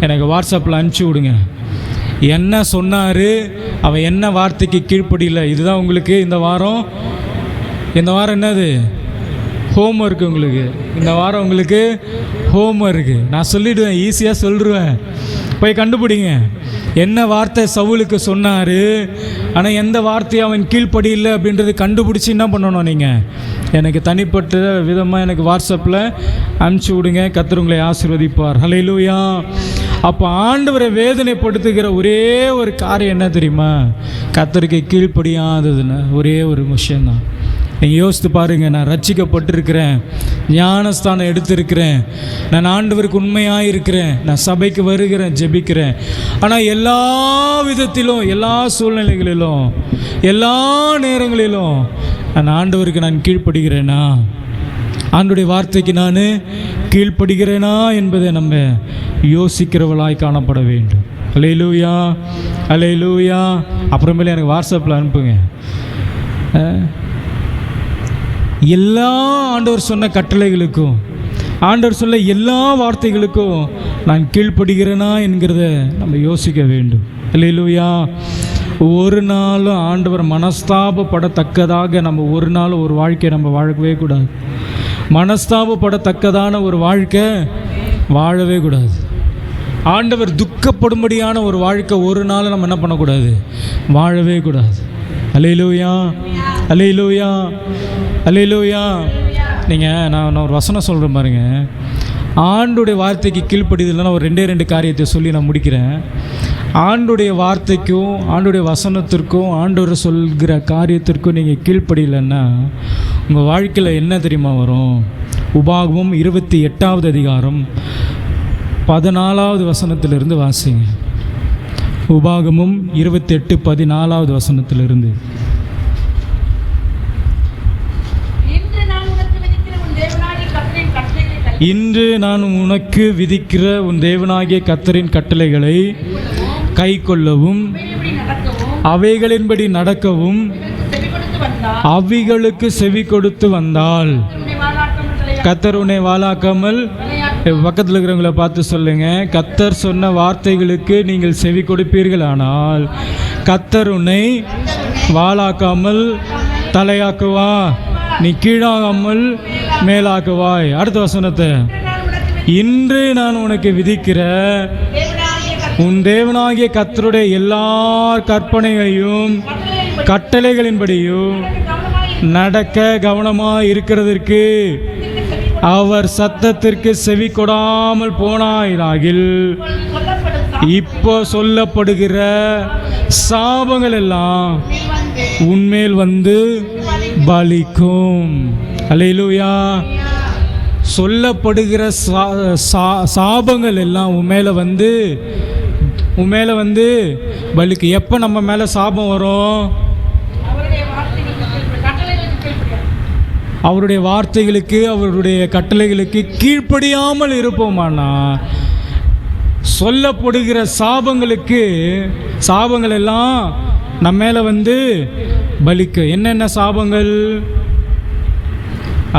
எனக்கு வாட்ஸ்அப்பில் அனுப்பிச்சி விடுங்க. என்ன சொன்னார், அவன் என்ன வார்த்தைக்கு கீழ்ப்படியில்லை. இதுதான் உங்களுக்கு இந்த வாரம் என்னது ஹோம்ஒர்க்கு. உங்களுக்கு இந்த வாரம் உங்களுக்கு ஹோம்ஒர்க்கு. நான் சொல்லிவிடுவேன், ஈஸியாக சொல்லிடுவேன். போய் கண்டுபிடிங்க என்ன வார்த்தை சவுலுக்கு சொன்னார், ஆனால் எந்த வார்த்தையை அவன் கீழ்ப்படியில்லை அப்படின்றது கண்டுபிடிச்சி என்ன பண்ணணும்? நீங்கள் எனக்கு தனிப்பட்ட விதமாக எனக்கு வாட்ஸ்அப்பில் அனுப்பிச்சி விடுங்க. கர்த்தர் உங்களை ஆசீர்வதிப்பார். ஹல்லேலூயா. அப்போ ஆண்டவரை வேதனைப்படுத்துகிற ஒரே ஒரு காரியம் என்ன தெரியுமா? கர்த்தருக்கு கீழ்ப்படியாததுன்னு ஒரே ஒரு விஷயந்தான். நீங்கள் யோசித்து பாருங்கள், நான் ரட்சிக்கப்பட்டிருக்கிறேன், ஞானஸ்தானம் எடுத்திருக்கிறேன், நான் ஆண்டவருக்கு உண்மையாக இருக்கிறேன், நான் சபைக்கு வருகிறேன், ஜெபிக்கிறேன். ஆனால் எல்லா விதத்திலும், எல்லா சூழ்நிலைகளிலும், எல்லா நேரங்களிலும் நான் ஆண்டவருக்கு நான் கீழ்ப்படுகிறேனா, ஆண்டவருடைய வார்த்தைக்கு நான் கீழ்ப்படுகிறேனா என்பதை நம்ம யோசிக்கிறவளாய் காணப்பட வேண்டும். அல்லேலூயா, அல்லேலூயா. அப்புறமேலே எனக்கு வாட்ஸ்அப்பில் அனுப்புங்க. எல்லா ஆண்டவர் சொன்ன கட்டளைகளுக்கும், ஆண்டவர் சொல்ல எல்லா வார்த்தைகளுக்கும் நான் கீழ்ப்படுகிறேனா என்கிறத நம்ம யோசிக்க வேண்டும். அல்லேலூயா. ஒரு நாளும் ஆண்டவர் மனஸ்தாபப்படத்தக்கதாக நம்ம ஒரு நாள் ஒரு வாழ்க்கையை நம்ம வாழவே கூடாது. மனஸ்தாபப்படத்தக்கதான ஒரு வாழ்க்கை வாழவே கூடாது. ஆண்டவர் துக்கப்படும்படியான ஒரு வாழ்க்கை ஒரு நாள் நம்ம என்ன பண்ணக்கூடாது, வாழவே கூடாது. அல்லேலூயா, அல்லேலூயா, அல்லேலூயா. நான் ஒரு வசனம் சொல்கிறேன் பாருங்க. ஆண்டுடைய வார்த்தைக்கு கீழ்ப்படிதல்னா ஒரு ரெண்டு காரியத்தை சொல்லி நான் முடிக்கிறேன். ஆண்டுடைய வார்த்தைக்கும், ஆண்டுடைய வசனத்திற்கும், ஆண்டவர் சொல்கிற காரியத்திற்கும் நீங்கள் கீழ்ப்படியலைன்னா உங்கள் வாழ்க்கையில் என்ன தெரியுமா வரும்? உபாகமம் 28வது அதிகாரம் 14வது வசனத்திலிருந்து வாசிங்க. உபாகமம் 28:14வது வசனத்திலிருந்து. இன்று நான் உனக்கு விதிக்கிற உன் தேவனாகிய கர்த்தரின் கட்டளைகளை கை கொள்ளவும், அவைகளின்படி நடக்கவும், அவைகளுக்கு செவி கொடுத்து வந்தால் கர்த்தர் உன்னை வாளாக்காமல், பக்கத்தில் இருக்கிறவங்களை பார்த்து சொல்லுங்க, கர்த்தர் சொன்ன வார்த்தைகளுக்கு நீங்கள் செவி கொடுப்பீர்கள் ஆனால் கர்த்தர் உன்னை வாளாக்காமல் தலையாக்குவா, நீ கீழாகாமல் மேலாக்குவாய். அடுத்த வசனத்தை, இன்று நான் உனக்கு விதிக்கிற உன் தேவனாகிய கர்த்தருடைய எல்லா கற்பனைகளையும் கட்டளைகளின்படியும் நடக்க கவனமாக இருக்கிறதற்கு அவர் சத்தத்திற்கு செவி கொடாமல் போனாயிராகில் இப்போ சொல்லப்படுகிற சாபங்கள் எல்லாம் உன்மேல் வந்து பலிக்கும். அல்லேலூயா. சொல்லப்படுகிற சாபங்கள் எல்லாம் உண்மையில வந்து பலிக்கு. எப்போ நம்ம மேலே சாபம் வரும்? அவருடைய வார்த்தைகளுக்கு, அவருடைய கட்டளைகளுக்கு கீழ்ப்படியாமல் இருப்போமானா சொல்லப்படுகிற சாபங்கள் எல்லாம் நம்ம மேலே வந்து பலிக்க. என்னென்ன சாபங்கள்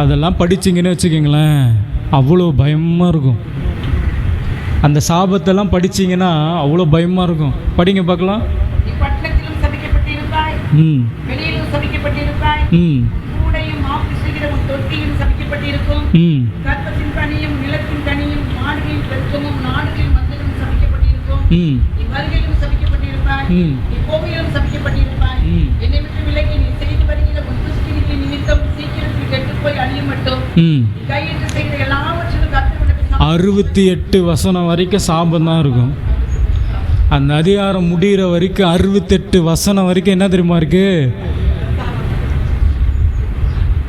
அதெல்லாம் படிச்சிங்கன்னு வச்சுக்கிங்களேன், அவ்வளோ பயமாக இருக்கும். அந்த சாபத்தெல்லாம் படிச்சிங்கன்னா அவ்வளோ பயமாக இருக்கும். படிங்க பார்க்கலாம். அறுபத்தி 8 வசனம் வரைக்கும் சாபம் தான் இருக்கும். அந்த அதிகாரம் முடிகிற வரைக்கும் 68 வசனம் வரைக்கும் என்ன தெரியுமா இருக்கு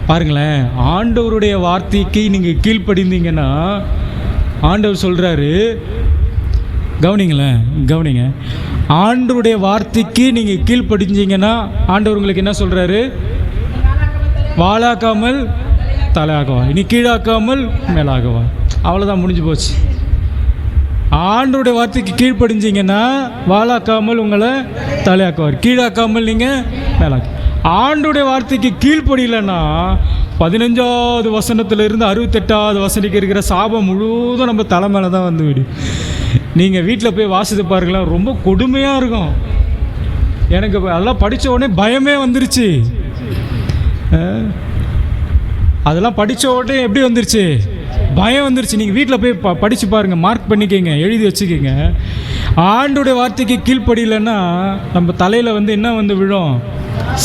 பாருங்களேன். ஆண்டவருடைய வார்த்தைக்கு நீங்கள் கீழ்ப்படிந்தீங்கன்னா ஆண்டவர் சொல்கிறாரு, கவனிங்க, ஆண்டவருடைய வார்த்தைக்கு நீங்கள் கீழ்ப்படிஞ்சிங்கன்னா ஆண்டவர் உங்களுக்கு என்ன சொல்கிறாரு? வாளாக்காமல் தலையாக்குவா, இனி கீழாக்காமல் மேலாகுவா. அவ்வளோதான், முடிஞ்சு போச்சு. ஆண்டவருடைய வார்த்தைக்கு கீழ்ப்படிஞ்சிங்கன்னா வாளாக்காமல் உங்களை தலையாக்குவார், கீழாக்காமல் நீங்கள் மேலாக்கு. ஆண்டவருடைய வார்த்தைக்கு கீழ்ப்படியலைன்னா 15வது வசனத்திலிருந்து 68வது வசனிக்கு இருக்கிற சாபம் முழுவதும் நம்ம தலை மேலே தான் வந்து விடும். நீங்கள் வீட்டில் போய் வாசித்து பாருங்களேன், ரொம்ப கொடுமையாக இருக்கும். எனக்கு அதெல்லாம் படித்த உடனே பயமே வந்துருச்சு. அதெல்லாம் படித்த உடனே எப்படி வந்துருச்சு? பயம் வந்துருச்சு. நீங்கள் வீட்டில் போய் படித்து பாருங்கள், மார்க் பண்ணிக்கங்க, எழுதி வச்சுக்கோங்க. ஆண்டோடைய வார்த்தைக்கு கீழ்ப்படியலைன்னா நம்ம தலையில் வந்து என்ன வந்து விழும்?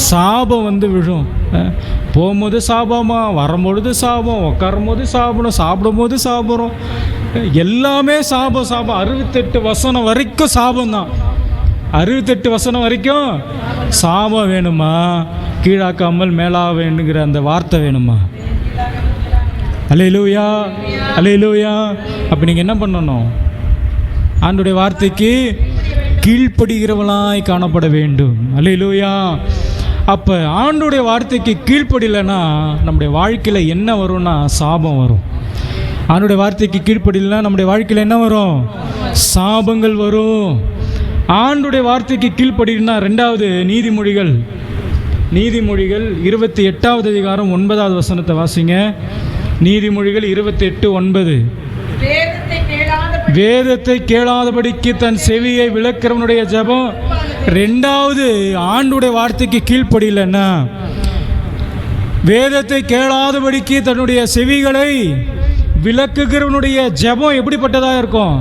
சாபம் வந்து விழும். போகும்போது சாபமா, வரும்பொழுது சாபம், உட்காரும் போது சாப்பிடும், சாப்பிடும் போது சாப்பிட்றோம், எல்லாமே சாபம். 68 வசனம் வரைக்கும் சாபம் தான். 68 வசனம் வரைக்கும் சாபம் வேணுமா, கீழாக்காமல் மேலா வேணுங்கிற அந்த வார்த்தை வேணுமா? அல்லேலூயா, அல்லேலூயா. அப்போ நீங்கள் என்ன பண்ணணும்? ஆண்டவருடைய வார்த்தைக்கு கீழ்ப்படுகிறவளாய் காணப்பட வேண்டும். அல்லேலூயா. அப்போ ஆண்டவருடைய வார்த்தைக்கு கீழ்ப்படியலைன்னா நம்முடைய வாழ்க்கையில் என்ன வரும்னா சாபம் வரும். ஆண்டவருடைய வார்த்தைக்கு கீழ்ப்படியலைன்னா நம்முடைய வாழ்க்கையில் என்ன வரும்? சாபங்கள் வரும். ஆண்டவருடைய வார்த்தைக்கு கீழ்ப்படினா ரெண்டாவது நீதிமொழிகள் 28வது அதிகாரம் 9வது வசனத்தை வாசிங்க. நீதிமொழிகள் 28:9. வேதத்தை கேளாதபடிக்கு தன் செவியை விளக்கிறவனுடைய ஜெபம். ரெண்டாவது ஆண்டவருடைய வார்த்தைக்கு கீழ்ப்படியலைன்னா, வேதத்தை கேளாதபடிக்கு தன்னுடைய செவிகளை விளக்குகிறவனுடைய ஜெபம் எப்படிப்பட்டதாக இருக்கும்?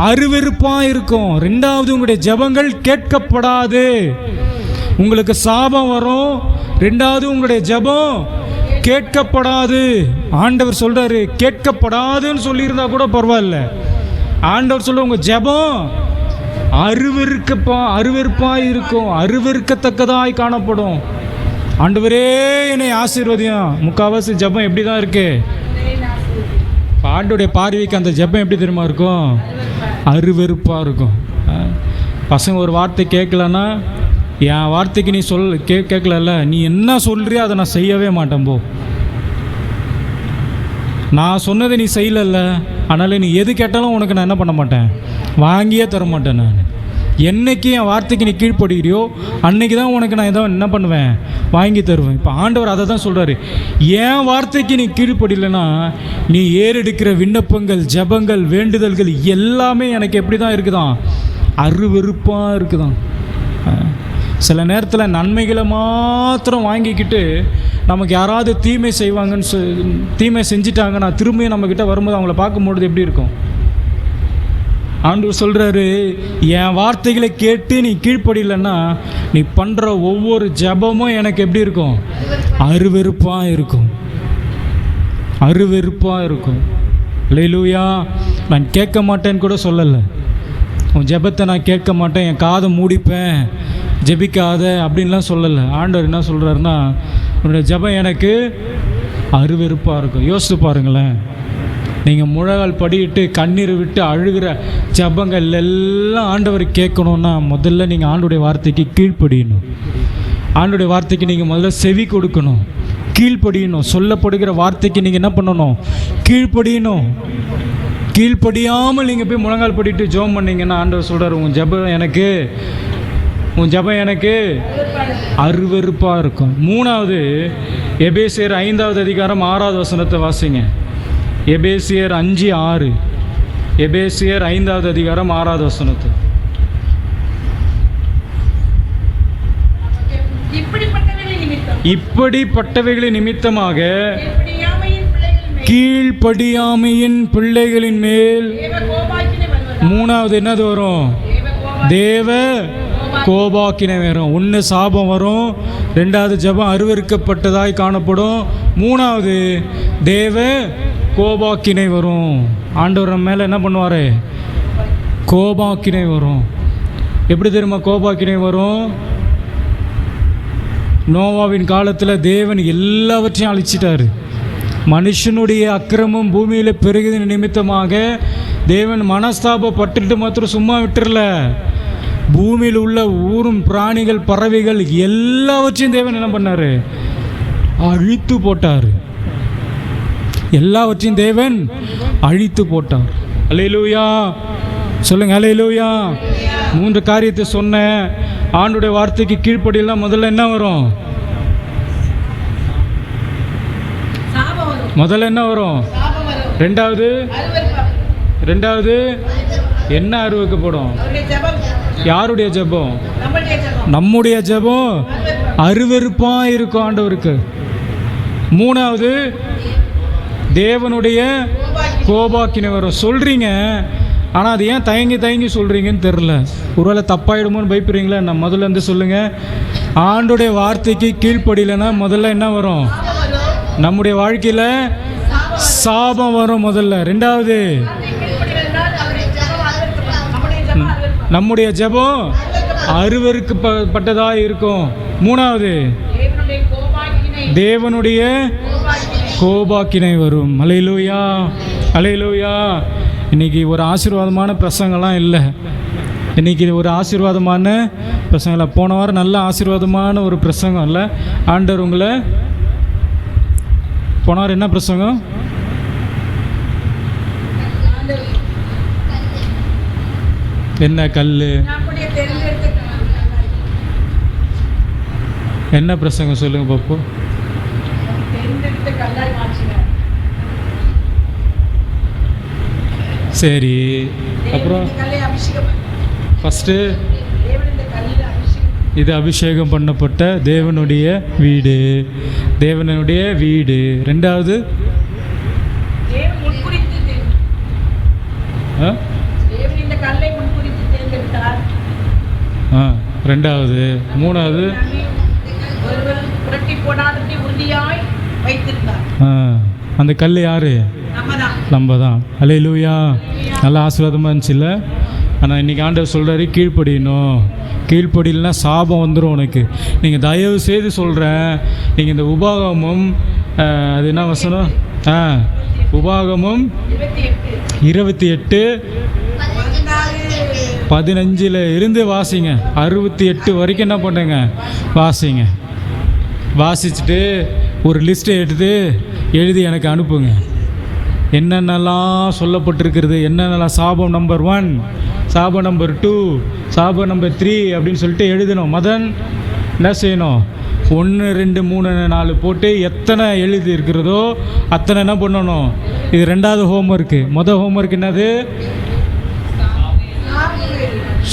அருவெறுப்பாக இருக்கும். ரெண்டாவது உங்களுடைய ஜெபங்கள் கேட்கப்படாது, உங்களுக்கு சாபம் வரும். ரெண்டாவது உங்களுடைய ஜெபம் கேட்கப்படாது. ஆண்டவர் சொல்றாரு, கேட்கப்படாதுன்னு சொல்லியிருந்தா கூட பரவாயில்ல. ஆண்டவர் சொல்ல உங்க ஜெபம் அருவெறுப்பாய் இருக்கும், அருவெறுக்கத்தக்கதாய் காணப்படும். ஆண்டவரே என்னை ஆசீர்வதியும். முக்கால்வாசி ஜெபம் எப்படி தான் இருக்கு? ஆண்டவருடைய பார்வைக்கு அந்த ஜெபம் எப்படி தெரியுமா இருக்கும்? அருவெறுப்பாக இருக்கும். பசங்க ஒரு வார்த்தை கேட்கலன்னா, என் வார்த்தைக்கு நீ கேட்கல, நீ என்ன சொல்றியோ அதை நான் செய்யவே மாட்டேன் போ. நான் சொன்னதை நீ செய்யலல்ல, அதனால் நீ எது கேட்டாலும் உனக்கு நான் என்ன பண்ண மாட்டேன், வாங்கியே தர மாட்டேன். நான் என்னைக்கு என் வார்த்தைக்கு நீ கீழ்ப்படுகிறியோ அன்னைக்கு தான் உனக்கு நான் ஏதோ என்ன பண்ணுவேன், வாங்கி தருவேன். இப்போ ஆண்டவர் அதை தான் சொல்கிறாரு, என் வார்த்தைக்கு நீ கீழ்ப்படியலைன்னா நீ ஏறெடுக்கிற விண்ணப்பங்கள், ஜெபங்கள், வேண்டுதல்கள் எல்லாமே எனக்கு எப்படி தான் இருக்குதான்? அருவெறுப்பாக இருக்குதான். சில நேரத்தில் நன்மைகளை மாத்திரம் வாங்கிக்கிட்டு நமக்கு யாராவது தீமை செஞ்சிட்டாங்கன்னா திரும்பியும் நம்மக்கிட்ட வரும்போது அவங்கள பார்க்கும்பொழுது எப்படி இருக்கும்? ஆண்டவர் சொல்கிறாரு, என் வார்த்தைகளை கேட்டு நீ கீழ்ப்படியலைன்னா நீ பண்ணுற ஒவ்வொரு ஜெபமும் எனக்கு எப்படி இருக்கும்? அருவெறுப்பாக இருக்கும், அருவெறுப்பாக இருக்கும். அல்லேலூயா. நான் கேட்க மாட்டேன்னு கூட சொல்லலை. உன் ஜெபத்தை நான் கேட்க மாட்டேன், என் காதை மூடிப்பேன், ஜெபிக்காத அப்படின்லாம் சொல்லலை. ஆண்டவர் என்ன சொல்கிறாருன்னா, உன்னுடைய ஜெபம் எனக்கு அருவெறுப்பாக இருக்கும். யோசித்து பாருங்களேன், நீங்கள் முழங்கால் படியிட்டு கண்ணீர் விட்டு அழுகிற ஜெபங்கள் எல்லாம் ஆண்டவர் கேட்கணுன்னா முதல்ல நீங்கள் ஆண்டவருடைய வார்த்தைக்கு கீழ்ப்படியணும். ஆண்டவருடைய வார்த்தைக்கு நீங்கள் முதல்ல செவி கொடுக்கணும், கீழ்ப்படியணும். சொல்லப்படுகிற வார்த்தைக்கு நீங்கள் என்ன பண்ணணும்? கீழ்ப்படியணும். கீழ்ப்படியாமல் நீங்கள் போய் முழங்கால் படிட்டு ஜெபம் பண்ணிங்கன்னா ஆண்டவர் சொல்கிறார், உன் ஜெபம் எனக்கு அருவெறுப்பாக இருக்கும். மூணாவது, எபேசியர் 5வது அதிகாரம் 6வது வசனத்தை வாசிங்க. எபேசியர் 5:6. எபேசியர் 5வது அதிகாரம் 6வது வசனத்தை. இப்படிப்பட்டவைகளின் நிமித்தமாக கீழ்ப்படியாமையின் பிள்ளைகளின் மேல். மூணாவது என்னது வரும்? தேவ கோபாக்கினை வரும். ஒன்று சாபம் வரும், ரெண்டாவது ஜெபம் அருவருக்கப்பட்டதாய் காணப்படும், மூணாவது தேவ கோபாக்கினை வரும். ஆண்டவர் நம்ம மேலே என்ன பண்ணுவார்? கோபாக்கினை வரும். எப்படி தெரியுமா கோபாக்கினை வரும்? நோவாவின் காலத்தில் தேவன் எல்லாவற்றையும் அழிச்சிட்டாரு. மனுஷனுடைய அக்கிரமம் பூமியில் பெருகின நிமித்தமாக தேவன் மனஸ்தாபப்பட்டுட்டு மாத்திரம் சும்மா விட்டுறல. பூமியில் உள்ள ஊரும் பிராணிகள், பறவைகள் எல்லாவற்றையும் தேவன் என்ன பண்ணார்? அழித்து போட்டார். எல்லாவற்றையும் தேவன் அழித்து போட்டார். அல்லேலூயா சொல்லுங்க, அல்லேலூயா. 3 காரியத்தை சொன்னேன். ஆண்டவருடைய வார்த்தைக்கு கீழ்ப்படியெல்லாம் முதல்ல என்ன வரும்? முதல்ல என்ன வரும்? ரெண்டாவது என்ன அருவருக்கப்படும்? யாருடைய ஜெபம்? நம்முடைய ஜெபம் அருவருப்பாக இருக்கும் ஆண்டவருக்கு. மூணாவது தேவனுடைய கோபாக்கினை வரும். சொல்கிறீங்க, ஆனால் அது ஏன் தயங்கி சொல்கிறீங்கன்னு தெரில. ஒருவேளை தப்பாயிடுமோன்னு பயப்படுறீங்களா? நான் முதல்ல இருந்து சொல்லுங்கள். ஆண்டோடைய வார்த்தைக்கு கீழ்ப்படியலைன்னா முதல்ல என்ன வரும்? நம்முடைய வாழ்க்கையில் சாபம் வரும் முதல்ல. ரெண்டாவது நம்முடைய ஜெபம் அருவருக்கப்பட்டதாக இருக்கும். மூணாவது, தேவனுடைய கோபாக்கினை வரும். அல்லேலூயா, அல்லேலூயா. இன்றைக்கி ஒரு ஆசீர்வாதமான பிரசங்கம்லாம் இல்லை. இன்றைக்கி ஒரு ஆசீர்வாதமான பிரசங்கலாம். போன வாரம் நல்ல ஆசீர்வாதமான ஒரு பிரசங்கம் இல்லை. ஆண்டவர் உங்களை போன வாரம் என்ன பிரசங்கம்? என்ன கல்? என்ன பிரசங்கம் சொல்லுங்க பாப்போ. சரி, அப்புறம் ஃபஸ்ட்டு இது அபிஷேகம் பண்ணப்பட்ட தேவனுடைய வீடு, தேவனுடைய வீடு. ரெண்டாவது, ரெண்டாவது. மூணாவது, அந்த கல் யாரு? நம்ம தான். அல்லேலூயா. நல்ல ஆசீர்வாதமாக இருந்துச்சுல்ல. ஆனால் இன்றைக்கி ஆண்டவர் சொல்கிறாரு, கீழ்ப்படியணும். கீழ்ப்படியலைன்னா சாபம் வந்துடும் உனக்கு. நீங்கள் தயவு செய்து சொல்கிறேன், நீங்கள் இந்த உபாகமும் அது என்ன வசனம்? உபாகமும் 28:15 இருந்து வாசிங்க. 68 வரைக்கும் என்ன பண்ணுங்க? வாசிங்க. வாசிச்சுட்டு ஒரு லிஸ்ட்டை எடுத்து எழுதி எனக்கு அனுப்புங்க. என்னென்னலாம் சொல்லப்பட்டிருக்கிறது, என்னென்னலாம் சாபம் நம்பர் 1, சாபம் நம்பர் 2, சாபம் நம்பர் 3 அப்படின்னு சொல்லிட்டு எழுதணும். மதன் என்ன செய்யணும்? 1, 2, 3, 4 போட்டு எத்தனை எழுதி இருக்கிறதோ அத்தனை என்ன பண்ணணும்? இது ரெண்டாவது ஹோம்ஒர்க்கு. மொதல் ஹோம்ஒர்க் என்னது?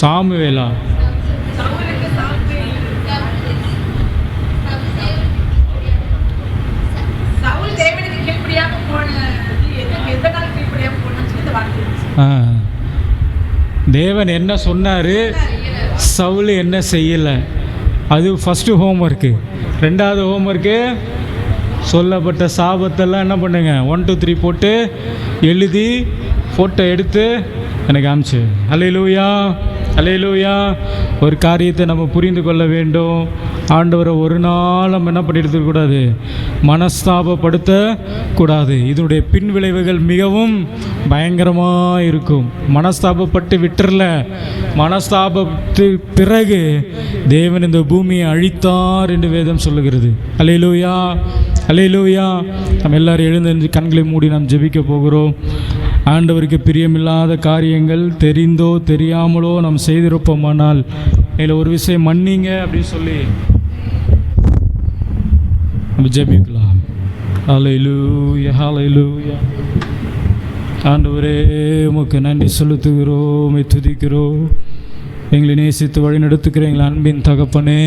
சாமுவேலா? தேவன் என்ன சொன்னார், சவுல் என்ன செய்யலை, அது ஃபஸ்ட்டு ஹோம்ஒர்க்கு. ரெண்டாவது ஹோம்ஒர்க்கு, சொல்லப்பட்ட சாபத்தெல்லாம் என்ன பண்ணுங்க? 1, 2, 3 போட்டு எழுதி ஃபோட்டோ எடுத்து எனக்கு அனுப்பிச்சு. அல்லேலூயா, அல்லேலூயா. ஒரு காரியத்தை நம்ம புரிந்து கொள்ள வேண்டும். ஆண்டவரை ஒரு நாள் நம்ம என்ன பண்ணிடக்கூடாது? மனஸ்தாபப்படுத்தக்கூடாது. இதனுடைய பின் விளைவுகள் மிகவும் பயங்கரமாக இருக்கும். மனஸ்தாபப்பட்டு விட்டுறல, மனஸ்தாபத்து பிறகு தேவன் இந்த பூமியை அழித்தார் என்று வேதம் சொல்லுகிறது. அல்லேலூயா, அல்லேலூயா. நம்ம எல்லாரும் எழுந்து கண்களை மூடி நாம் ஜெபிக்க போகிறோம். ஆண்டவருக்கு பிரியமில்லாத காரியங்கள் தெரிந்தோ தெரியாமலோ நாம் செய்திருப்போமானால் இதில் ஒரு விஷயம் மன்னிங்க அப்படின்னு சொல்லி நம்ம ஜெபிக்கலாம். ஹல்லேலூயா, ஹல்லேலூயா. ஆண்டவரே, உமக்கு நன்றி செலுத்துகிறோம், துதிக்கிறோம். எங்களை நேசித்து வழி நடத்துக்கிற எங்கள் அன்பின் தகப்பனே,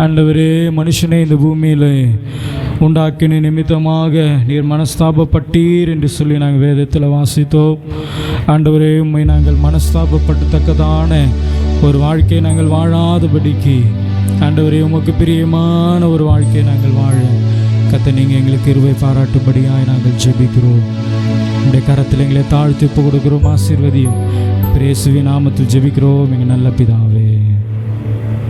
ஆண்டவரே, மனுஷனை இந்த பூமியில் உண்டாக்கின நிமித்தமாக நீர் மனஸ்தாபப்பட்டீர் என்று சொல்லி நாங்கள் வேதத்தில் வாசித்தோம். ஆண்டவரே, உம்மை நாங்கள் மனஸ்தாபப்படத்தக்கதான ஒரு வாழ்க்கையை நாங்கள் வாழாதபடிக்கு ஆண்டவரே, உமக்கு பிரியமான ஒரு வாழ்க்கையை நாங்கள் வாழ கர்த்தர் நீங்கள் எங்களுக்கு கிருபை பாராட்டும்படியாய் நாங்கள் ஜெபிக்கிறோம். உடைய கரத்தில் எங்களை தாழ்த்தி ஒப்பு கொடுக்கிறோம். ஆசீர்வதியும். இயேசுவின் நாமத்தில் ஜெபிக்கிறோம் எங்கள் நல்ல பிதாவே.